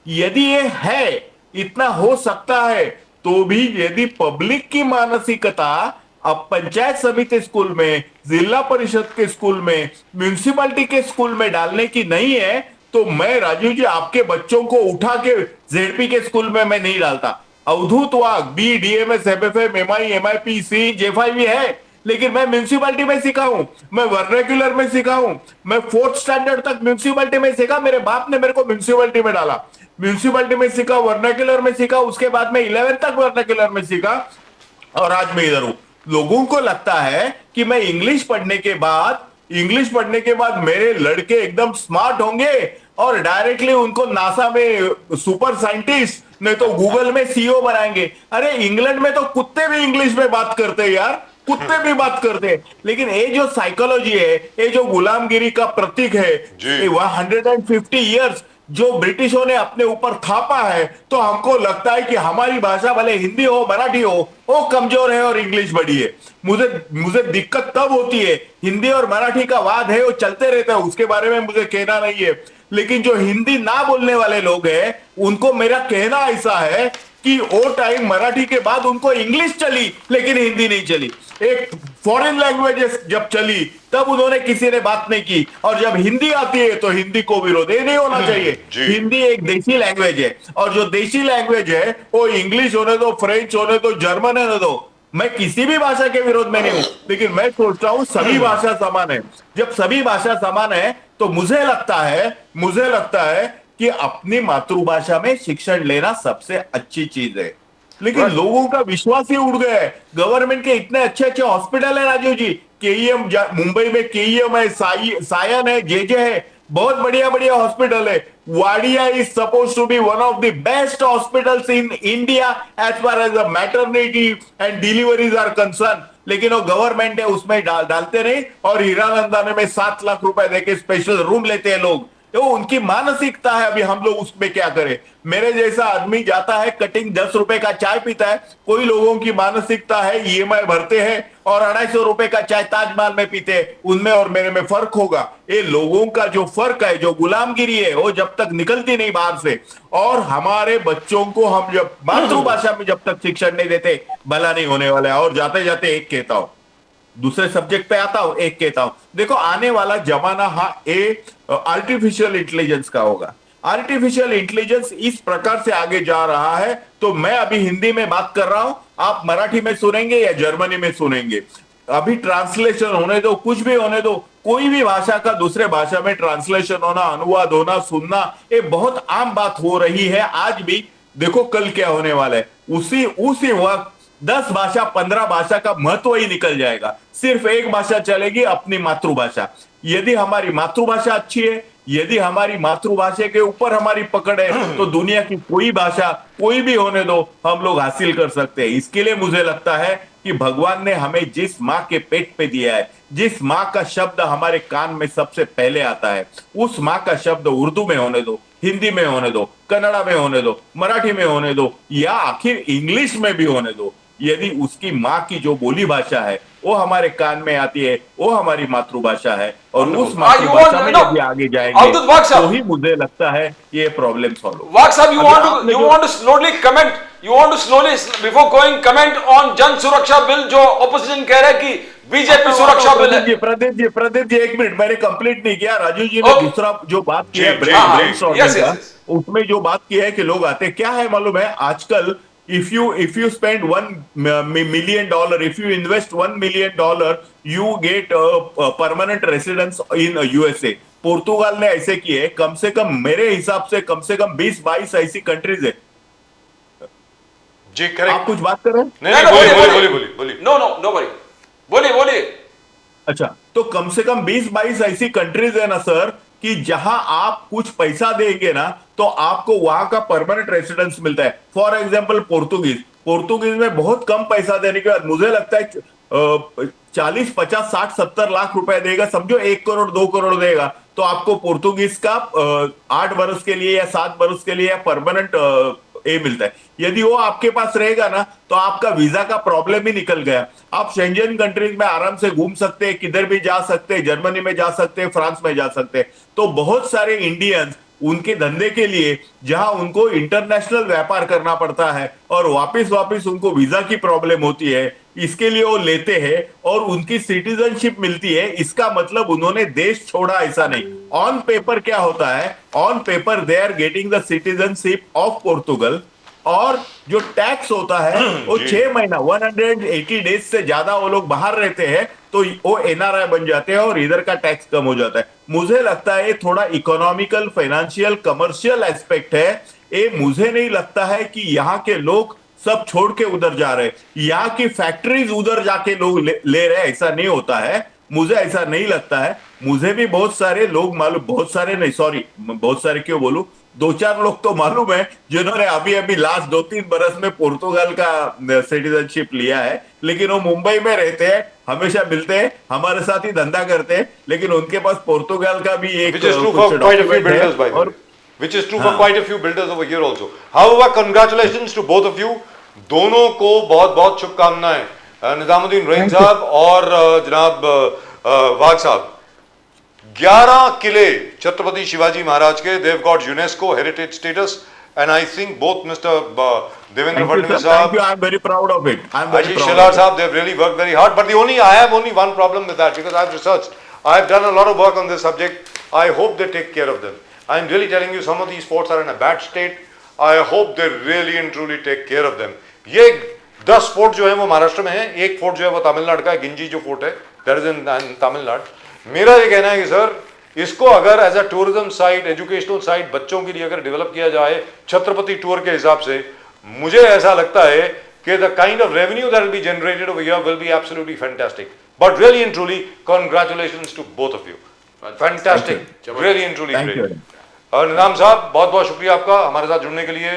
Speaker 3: यदि ये है, इतना हो सकता है, तो भी यदि पब्लिक की मानसिकता अब पंचायत समिति स्कूल में, जिला परिषद के स्कूल में, म्यूनिसिपैलिटी के स्कूल में डालने की नहीं है, तो मैं राजीव जी आपके बच्चों को उठा के जेडपी के स्कूल में मैं नहीं डालता. अवधूत वाघ बी, डीएमएस, एफएफए, एमआई, एमआईपी, सी, J5 है, लेकिन मैं म्यूनिसिपैलिटी में सीखा हूं, मैं वर्नाक्युलर में सीखा हूं, मैं 4th स्टैंडर्ड तक म्यूनिसिपैलिटी में सीखा. मेरे बाप ने मेरे को म्यूनिसिपैलिटी में डाला, म्यूनिसिपैलिटी में सीखा, वर्नाक्युलर में सीखा, उसके बाद में 11th तक वर्नाक्युलर में सीखा, और आज मैं इधर हूं. लोगों को लगता है कि मैं इंग्लिश पढ़ने के बाद मेरे लड़के एकदम स्मार्ट होंगे और डायरेक्टली उनको नासा में सुपर साइंटिस्ट, नहीं तो गूगल में सीईओ बनाएंगे. अरे इंग्लैंड में तो कुत्ते भी इंग्लिश में बात करते हैं यार, कुत्ते भी बात करते हैं. लेकिन ये जो साइकोलॉजी है, ये जो गुलामगिरी का प्रतीक है, 150 ईयर्स जो ब्रिटिशों ने अपने ऊपर थापा है, तो हमको लगता है कि हमारी भाषा भले हिंदी हो मराठी हो, वो कमजोर है और इंग्लिश बड़ी है. मुझे दिक्कत तब होती है, हिंदी और मराठी का वाद है, वो चलते रहता है, उसके बारे में मुझे कहना नहीं है. लेकिन जो हिंदी ना बोलने वाले लोग हैं, उनको मेरा कहना ऐसा है कि वो टाइम मराठी के बाद उनको इंग्लिश चली लेकिन हिंदी नहीं चली। एक फॉरेन लैंग्वेजेस जब चली तब उन्होंने किसी ने बात नहीं की, और जब हिंदी आती है तो हिंदी को विरोध, ये नहीं होना चाहिए।
Speaker 1: जी।
Speaker 3: हिंदी एक देसी लैंग्वेज है, और जो देसी लैंग्वेज है वो इंग्लिश होने दो, फ्रेंच होने दो, जर्मन होने दो। मैं किसी भी भाषा के विरोध में नहीं हूं, लेकिन मैं सोचता हूं सभी भाषा समान है। जब सभी भाषा समान है तो मुझे लगता है कि अपनी मातृभाषा में शिक्षण लेना सबसे अच्छी चीज है। लेकिन लोगों का विश्वास ही उड़ गया है। गवर्नमेंट के इतने अच्छे अच्छे हॉस्पिटल है राजीव जी, केईएम मुंबई में केईएम है, सायन है, जेजे है, बहुत बढ़िया बढ़िया हॉस्पिटल है। Wadia is suppose to be one of the best hospitals in India as far as maternity and deliveries are concern, लेकिन वो गवर्नमेंट है उसमें डालते नहीं, और हीरानंदाने में 7 लाख रुपए देके स्पेशल रूम लेते हैं लोग। वो उनकी मानसिकता है, अभी हम लोग उसमें क्या करें। मेरे जैसा आदमी जाता है कटिंग 10 रुपए का चाय पीता है, कोई लोगों की मानसिकता है ईएमआई भरते हैं और 250 रुपए का चाय ताजमहल में पीते हैं। उनमें और मेरे में फर्क होगा। ये लोगों का जो फर्क है, जो गुलामगिरी है, वो जब तक निकलती नहीं बाहर से, और हमारे बच्चों को हम जब मातृभाषा में जब तक शिक्षण नहीं देते, भला नहीं होने वाला है। और जाते जाते एक कहता हूं, दूसरे सब्जेक्ट पे आता हूं, एक कहता हूं, देखो आने वाला जमाना आर्टिफिशियल इंटेलिजेंस का होगा। आर्टिफिशियल इंटेलिजेंस इस प्रकार से आगे जा रहा है, तो मैं अभी हिंदी में बात कर रहा हूं, आप मराठी में सुनेंगे या जर्मनी में सुनेंगे। अभी ट्रांसलेशन होने दो, कुछ भी होने दो, कोई भी भाषा का दूसरे भाषा में ट्रांसलेशन होना, अनुवाद होना, सुनना, ये बहुत आम बात हो रही है आज भी। देखो कल क्या होने वाला है, उसी वक्त 10 भाषा 15 भाषा का महत्व ही निकल जाएगा। सिर्फ एक भाषा चलेगी, अपनी मातृभाषा। यदि हमारी मातृभाषा अच्छी है, यदि हमारी मातृभाषा के ऊपर हमारी पकड़ है, तो दुनिया की कोई भाषा कोई भी होने दो, हम लोग हासिल कर सकते हैं। इसके लिए मुझे लगता है कि भगवान ने हमें जिस माँ के पेट पे दिया है, जिस माँ का शब्द हमारे कान में सबसे पहले आता है, उस माँ का शब्द उर्दू में होने दो, हिंदी में होने दो, कन्नड़ा में होने दो, मराठी में होने दो, या आखिर इंग्लिश में भी होने दो। यदि उसकी माँ की जो बोली भाषा है वो हमारे कान में आती है, वो हमारी मातृभाषा है, और उस मातृभाषा में यदि आगे जाएंगे तो ही मुझे लगता है ये प्रॉब्लम सॉल्व होगा।
Speaker 2: Wak Sahab, you want to slowly comment, you want to slowly before going comment on जन सुरक्षा बिल जो ऑपोजिशन कह रहा है कि बीजेपी सुरक्षा बिल है।
Speaker 3: प्रदीप जी एक मिनट, मैंने कंप्लीट नहीं किया। राजू जी ने दूसरा जो बात की है ब्रेनस्टॉर्मिंग का, उसमें जो बात की है कि लोग आते, क्या है मालूम है, आजकल if you spend $1 million, if you invest $1 million, you get a permanent residence in USA। Portugal ने ऐसे किए, कम से कम मेरे हिसाब से कम 20-22 ऐसी कंट्रीज है।
Speaker 1: जी करेक्ट।
Speaker 3: आप कुछ बात कर रहे हैं?
Speaker 1: नहीं, बोलिए।
Speaker 2: नो बोलिए।
Speaker 3: अच्छा, तो कम से कम 20-22 ऐसी कंट्रीज है ना सर, कि जहां आप कुछ पैसा देंगे ना तो आपको वहां का परमानेंट रेसिडेंस मिलता है। फॉर एग्जांपल पोर्तुगीज में बहुत कम पैसा देने के बाद मुझे लगता है 40, 50, 60, 70 लाख रुपए देगा, समझो 1 करोड़ 2 करोड़ देगा, तो आपको पोर्तुगीज का 8 वर्ष के लिए या 7 वर्ष के लिए परमानेंट ये मिलता है। यदि वो आपके पास रहेगा ना तो आपका वीजा का प्रॉब्लम ही निकल गया। आप शेंजन कंट्रीज में आराम से घूम सकते हैं, किधर भी जा सकते हैं, जर्मनी में जा सकते हैं, फ्रांस में जा सकते हैं। तो बहुत सारे इंडियंस उनके धंधे के लिए, जहां उनको इंटरनेशनल व्यापार करना पड़ता है और वापस उनको वीजा की प्रॉब्लम होती है, इसके लिए वो लेते हैं और उनकी सिटीजनशिप मिलती है। इसका मतलब उन्होंने देश छोड़ा ऐसा नहीं। ऑन पेपर क्या होता है, on paper they are getting the citizenship of Portugal, और जो टैक्स होता है वो 6 महीना 180 डेज से ज्यादा वो लोग बाहर रहते हैं तो वो एनआरआई बन जाते हैं और इधर का टैक्स कम हो जाता है। मुझे लगता है ये थोड़ा इकोनॉमिकल, फाइनेंशियल, कमर्शियल एस्पेक्ट है। ये मुझे नहीं लगता है कि यहाँ के लोग सब छोड़ के उधर जा रहे, यहाँ की फैक्ट्रीज उधर जाके लोग ले रहे, ऐसा नहीं होता है। मुझे ऐसा नहीं लगता है। मुझे भी बहुत सारे लोग मालूम, बहुत सारे क्यों बोलूं, 2-4 लोग तो मालूम है जिन्होंने अभी लास्ट 2-3 बरस में पोर्तुगाल का सिटीजनशिप लिया है, लेकिन वो मुंबई में रहते हैं, हमेशा मिलते हैं, हमारे साथ ही धंधा करते हैं, लेकिन उनके पास पोर्तुगाल का भी एक
Speaker 1: which is true for quite a few builders by the way, which is true for quite a few builders over here also. However, congratulations to both of you, दोनों को बहुत बहुत शुभकामनाएं, निजामुद्दीन रईन साहब और जनाब वाघ साहब। 11 किले छत्रपति शिवाजी महाराज के, they got UNESCO heritage status, and I think both Mr. Devendra
Speaker 3: Thank you,
Speaker 1: Fadnavis
Speaker 3: sir. Thank you.
Speaker 1: sahab,
Speaker 3: I'm very proud of it. I'm very
Speaker 1: Ashish
Speaker 3: proud
Speaker 1: Shelar
Speaker 3: of it.
Speaker 1: sahab, they've really worked very hard. But I have only one problem with that, because I've researched. I've done a lot of work on this subject. I hope they take care of them. I'm really telling you, some of these forts are in a bad state. I hope they really and truly take care of them. ये 10 fort जो है वो महाराष्ट्र में है, एक fort जो है वो तमिलनाडु का है, गिंजी जो फोर्ट है, दैट इज इन तमिलनाडु। मेरा ये कहना है कि सर, इसको अगर as a tourism site, educational site बच्चों के लिए अगर डेवलप किया जाए छत्रपति टूर के हिसाब से, मुझे ऐसा लगता है कि the kind of revenue that will be generated over here will be absolutely fantastic. But really and truly congratulations to both of you, fantastic, really and truly
Speaker 3: Thank you.
Speaker 1: Great. और निजाम साहब, बहुत बहुत शुक्रिया आपका हमारे साथ जुड़ने के लिए,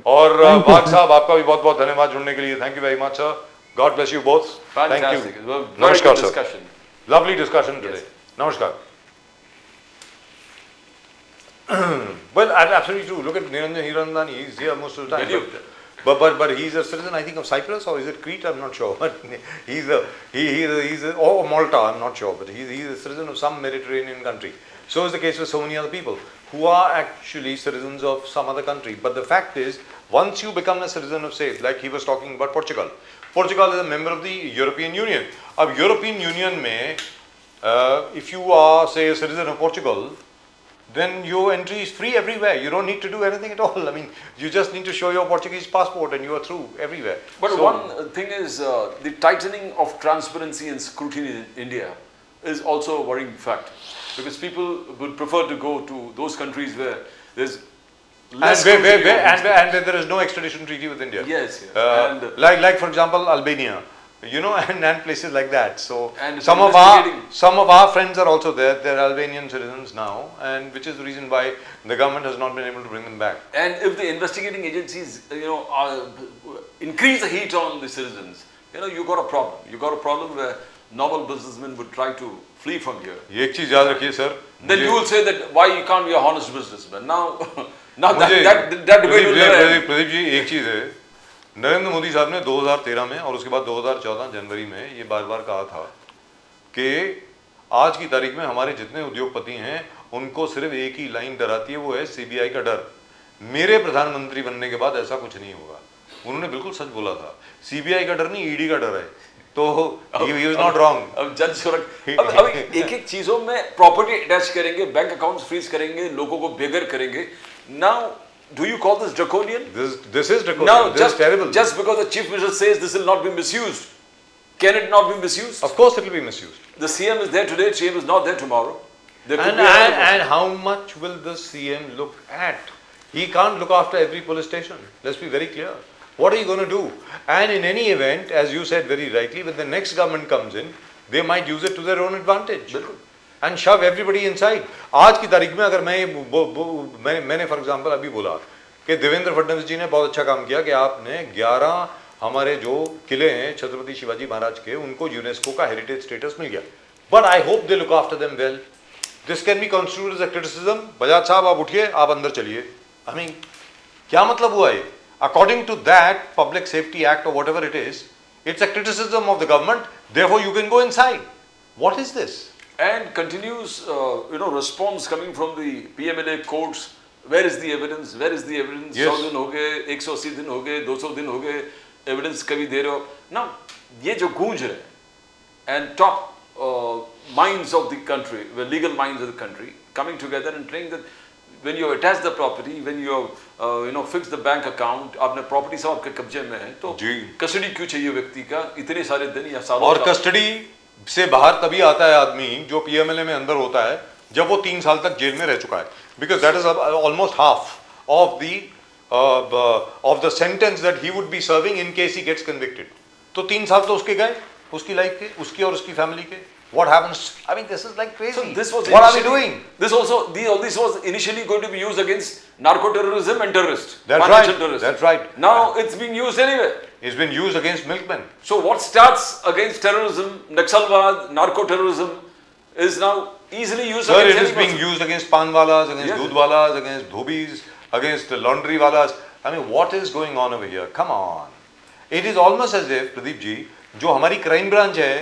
Speaker 1: और वाघ साहब आपका भी बहुत बहुत धन्यवाद जुड़ने के लिए। Thank you very much sir, God bless you both, thank
Speaker 2: Fantastic.
Speaker 1: You,
Speaker 2: It was a very
Speaker 1: नमस्कार
Speaker 2: good
Speaker 1: sir,
Speaker 2: discussion.
Speaker 1: Lovely discussion today, नमस्कार। Well, absolutely true. Look at Niranjan Hirandani, he's here most of the time.
Speaker 2: Video.
Speaker 1: But he's a citizen, I think, of Cyprus, or is it Crete? I'm not sure. But he's or Malta, I'm not sure. But he's a citizen of some Mediterranean country. So is the case with so many other people who are actually citizens of some other country. But the fact is, once you become a citizen of, say, like he was talking about Portugal. Portugal is a member of the European Union. Ab European Union mein, if you are, say, a citizen of Portugal, then your entry is free everywhere. You don't need to do anything at all. I mean, you just need to show your Portuguese passport and you are through everywhere.
Speaker 2: But
Speaker 1: So-
Speaker 2: one thing is the tightening of transparency and scrutiny in India is also a worrying fact, because people would prefer to go to those countries where there's less
Speaker 1: and where,
Speaker 2: scrutiny on
Speaker 1: and where there is no extradition treaty with India.
Speaker 2: Yes, yes. And-
Speaker 1: like for example Albania, you know, and places like that. So
Speaker 2: And
Speaker 1: some
Speaker 2: investigating-
Speaker 1: of our friends are also there. They're Albanian citizens now, and which is the reason why the government has not been able to bring them back.
Speaker 2: And if the investigating agencies, increase the heat on the citizens, you got a problem. You got a problem where normal businessmen would try to flee from here.
Speaker 1: ये एक चीज याद रखिए sir,
Speaker 2: Then you will say that why you can't be a honest businessman. Now that
Speaker 1: मुझे
Speaker 2: debate will never end.
Speaker 1: Pradeep ji, एक चीज है, नरेंद्र मोदी साहब ने 2013 में और उसके बाद 2014 जनवरी में ये बार बार कहा था कि आज की तारीख में हमारे जितने उद्योगपति हैं उनको सिर्फ एक ही लाइन डराती है, वो है सीबीआई का डर। मेरे प्रधानमंत्री बनने के बाद ऐसा कुछ नहीं होगा। उन्होंने बिल्कुल सच बोला था, सीबीआई का डर नहीं, ईडी का डर है। तो he was not wrong.
Speaker 2: अब जज सुरक्षा, अब एक एक चीजों में प्रॉपर्टी अटैच करेंगे, बैंक अकाउंट्स फ्रीज करेंगे, लोगों को बेघर करेंगे। Now, do you call this draconian?
Speaker 1: This is draconian.
Speaker 2: Now,
Speaker 1: This is terrible.
Speaker 2: just because the chief minister says this will not be misused, can it not be misused?
Speaker 1: Of course, it will be misused.
Speaker 2: The CM is there today, CM is not there tomorrow. There could be
Speaker 1: And how much will the CM look at? He can't look after every police station. Let's be very clear. What are you going to do? And in any event, as you said very rightly, when the next government comes in, they might use it to their own advantage. And shove everybody inside. आज की तारीख में अगर मैंने for example अभी बोला कि देवेंद्र फडणवीस जी ने बहुत अच्छा काम किया कि आपने 11 हमारे जो किले हैं छत्रपति शिवाजी महाराज के, उनको यूनेस्को का हेरिटेज स्टेटस मिल गया। But I hope they look after them well. This can be construed as a criticism. Bajaj साहब आप उठिए, आप अंदर चलिए। आई मीन क्या मतलब हुआ है? According to that Public Safety Act or whatever it is, it's a criticism of the government. Therefore, you can go inside. What is this?
Speaker 2: And continues, response coming from the PMLA courts. Where is the evidence? Where is the evidence?
Speaker 1: Yes.
Speaker 2: 100 दिन हो गए, 180 दिन हो गए, 200 दिन हो गए, evidence कभी दे रहे हो? Now, ये जो गूंज रहे हैं, and top minds of the country, the legal minds of the country, coming together and saying that when you attach the property, when you fix the bank account, आपने property सब आपके कब्जे में है, तो
Speaker 1: जी।
Speaker 2: custody क्यों चाहिए व्यक्ति का इतने सारे दिन या सालों
Speaker 1: और
Speaker 2: साल?
Speaker 1: कस्टडी से बाहर तभी आता है आदमी जो पीएमएलए में अंदर होता है जब वो 3 साल तक जेल में रह चुका है, because that is almost half of the sentence that he would be serving in case he gets convicted. तो 3 साल तो उसके गए, उसकी लाइफ के, उसकी और उसकी फैमिली के। What happens? I mean, this is like crazy.
Speaker 2: So this was
Speaker 1: what are we
Speaker 2: initially-
Speaker 1: doing?
Speaker 2: This was initially going to be used against narco-terrorism and terrorists.
Speaker 1: That's
Speaker 2: financial
Speaker 1: right.
Speaker 2: terrorism.
Speaker 1: That's right.
Speaker 2: Now it's being used anywhere.
Speaker 1: It's been used against milkmen.
Speaker 2: So what starts against terrorism, Naxalwad, narco-terrorism, is now easily used
Speaker 1: Sir,
Speaker 2: against
Speaker 1: it is
Speaker 2: any
Speaker 1: being
Speaker 2: person.
Speaker 1: used against panwalas, against
Speaker 2: Yes.
Speaker 1: dudwalas, against dhobis, against laundry walas. I mean, what is going on over here? Come on. It is almost as if, Pradeep ji, जो हमारी crime branch है,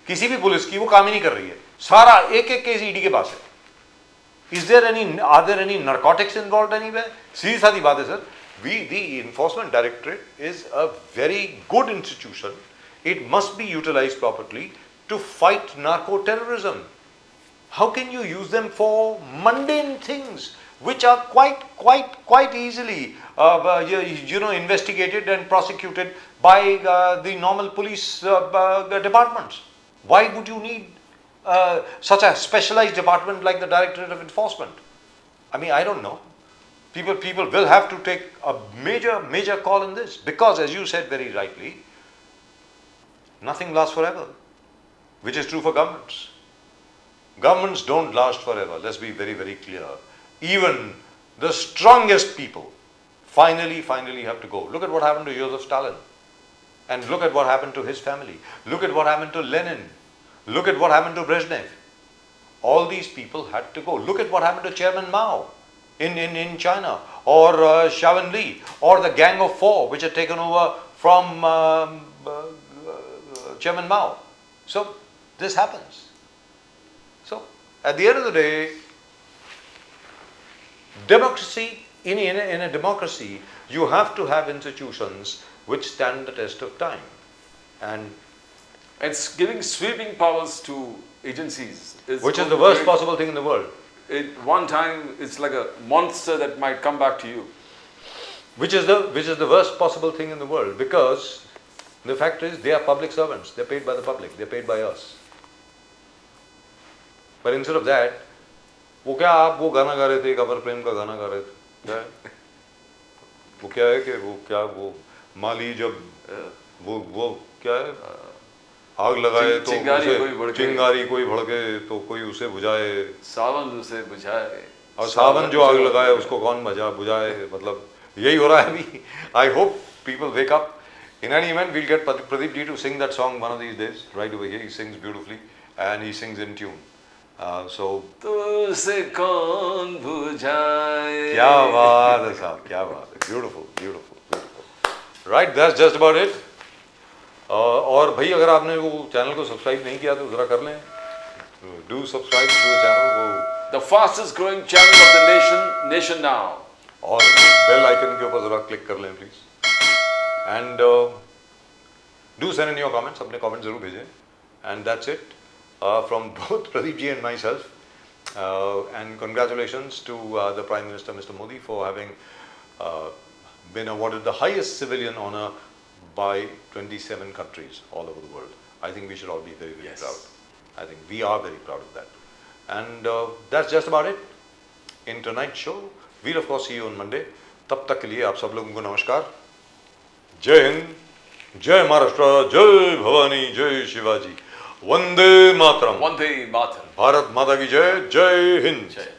Speaker 1: किसी भी police की वो काम ही नहीं कर रही है। सारा एक एक केस ईडी के पास है। Are there any narcotics involved anywhere? सीधी सादी बात है sir. The Enforcement Directorate is a very good institution. It must be utilized properly to fight narco-terrorism. How can you use them for mundane things which are quite easily investigated and prosecuted by the normal police departments? Why would you need such a specialized department like the Directorate of Enforcement? I mean, I don't know. People will have to take a major call in this, because as you said very rightly, nothing lasts forever, which is true for governments. Governments don't last forever. Let's be very clear. Even the strongest people finally have to go. Look at what happened to Joseph Stalin, and look at what happened to his family. Look at what happened to Lenin. Look at what happened to Brezhnev. All these people had to go. Look at what happened to Chairman Mao in China, or Xiaowen Li, or the Gang of Four, which had taken over from Chairman Mao. So this happens. So at the end of the day, democracy, in a democracy, you have to have institutions which stand the test of time. And
Speaker 2: It's giving sweeping powers to agencies.
Speaker 1: which is the worst possible thing in the world.
Speaker 2: At one time, it's like a monster that might come back to you.
Speaker 1: Which is the worst possible thing in the world, because the fact is they are public servants. They're paid by the public. They're paid by us. But instead of that, वो क्या आप वो गाना गा रहे थे, एक अमर प्रेम का गाना गा रहे थे, क्या है? वो क्या है कि वो माली जब वो क्या है, आग लगाए तो चिंगारी कोई भड़के तो कोई उसे बुझाए,
Speaker 2: सावन उसे बुझाए,
Speaker 1: और सावन जो आग लगाए उसको कौन बुझाए. मतलब यही हो रहा है अभी. I hope people wake up. In any event, we'll get Pradeep ji to sing that song one of these days. Right over here, he sings beautifully and he sings in tune. So
Speaker 2: तो से कौन बुझाए.
Speaker 1: क्या बात है साहब, क्या बात है. Beautiful. Right, that's just about it. और भाई अगर आपने वो चैनल को सब्सक्राइब नहीं किया तो जरा कर लें. Do subscribe to the channel.
Speaker 2: The fastest growing channel of the nation now.
Speaker 1: और बेल आइकन के ऊपर जरा क्लिक कर लें please. And do send in your comments. अपने कमेंट जरूर भेजें. And that's it from both Pradeep ji and myself. And congratulations to the prime minister mister Modi for having been awarded the highest civilian honor by 27 countries all over the world. I think we should all be very
Speaker 2: Yes.
Speaker 1: proud. I think we are very proud of that. And that's just about it in tonight's show. We'll of course see you on Monday. तब तक के लिए आप सब लोगों को नमस्कार. जय हिंद, जय महाराष्ट्र, जय भवानी, जय शिवाजी, वंदे मातरम.
Speaker 2: Vande Mataram.
Speaker 1: भारत माता की जय. जय हिंद.
Speaker 2: Jai.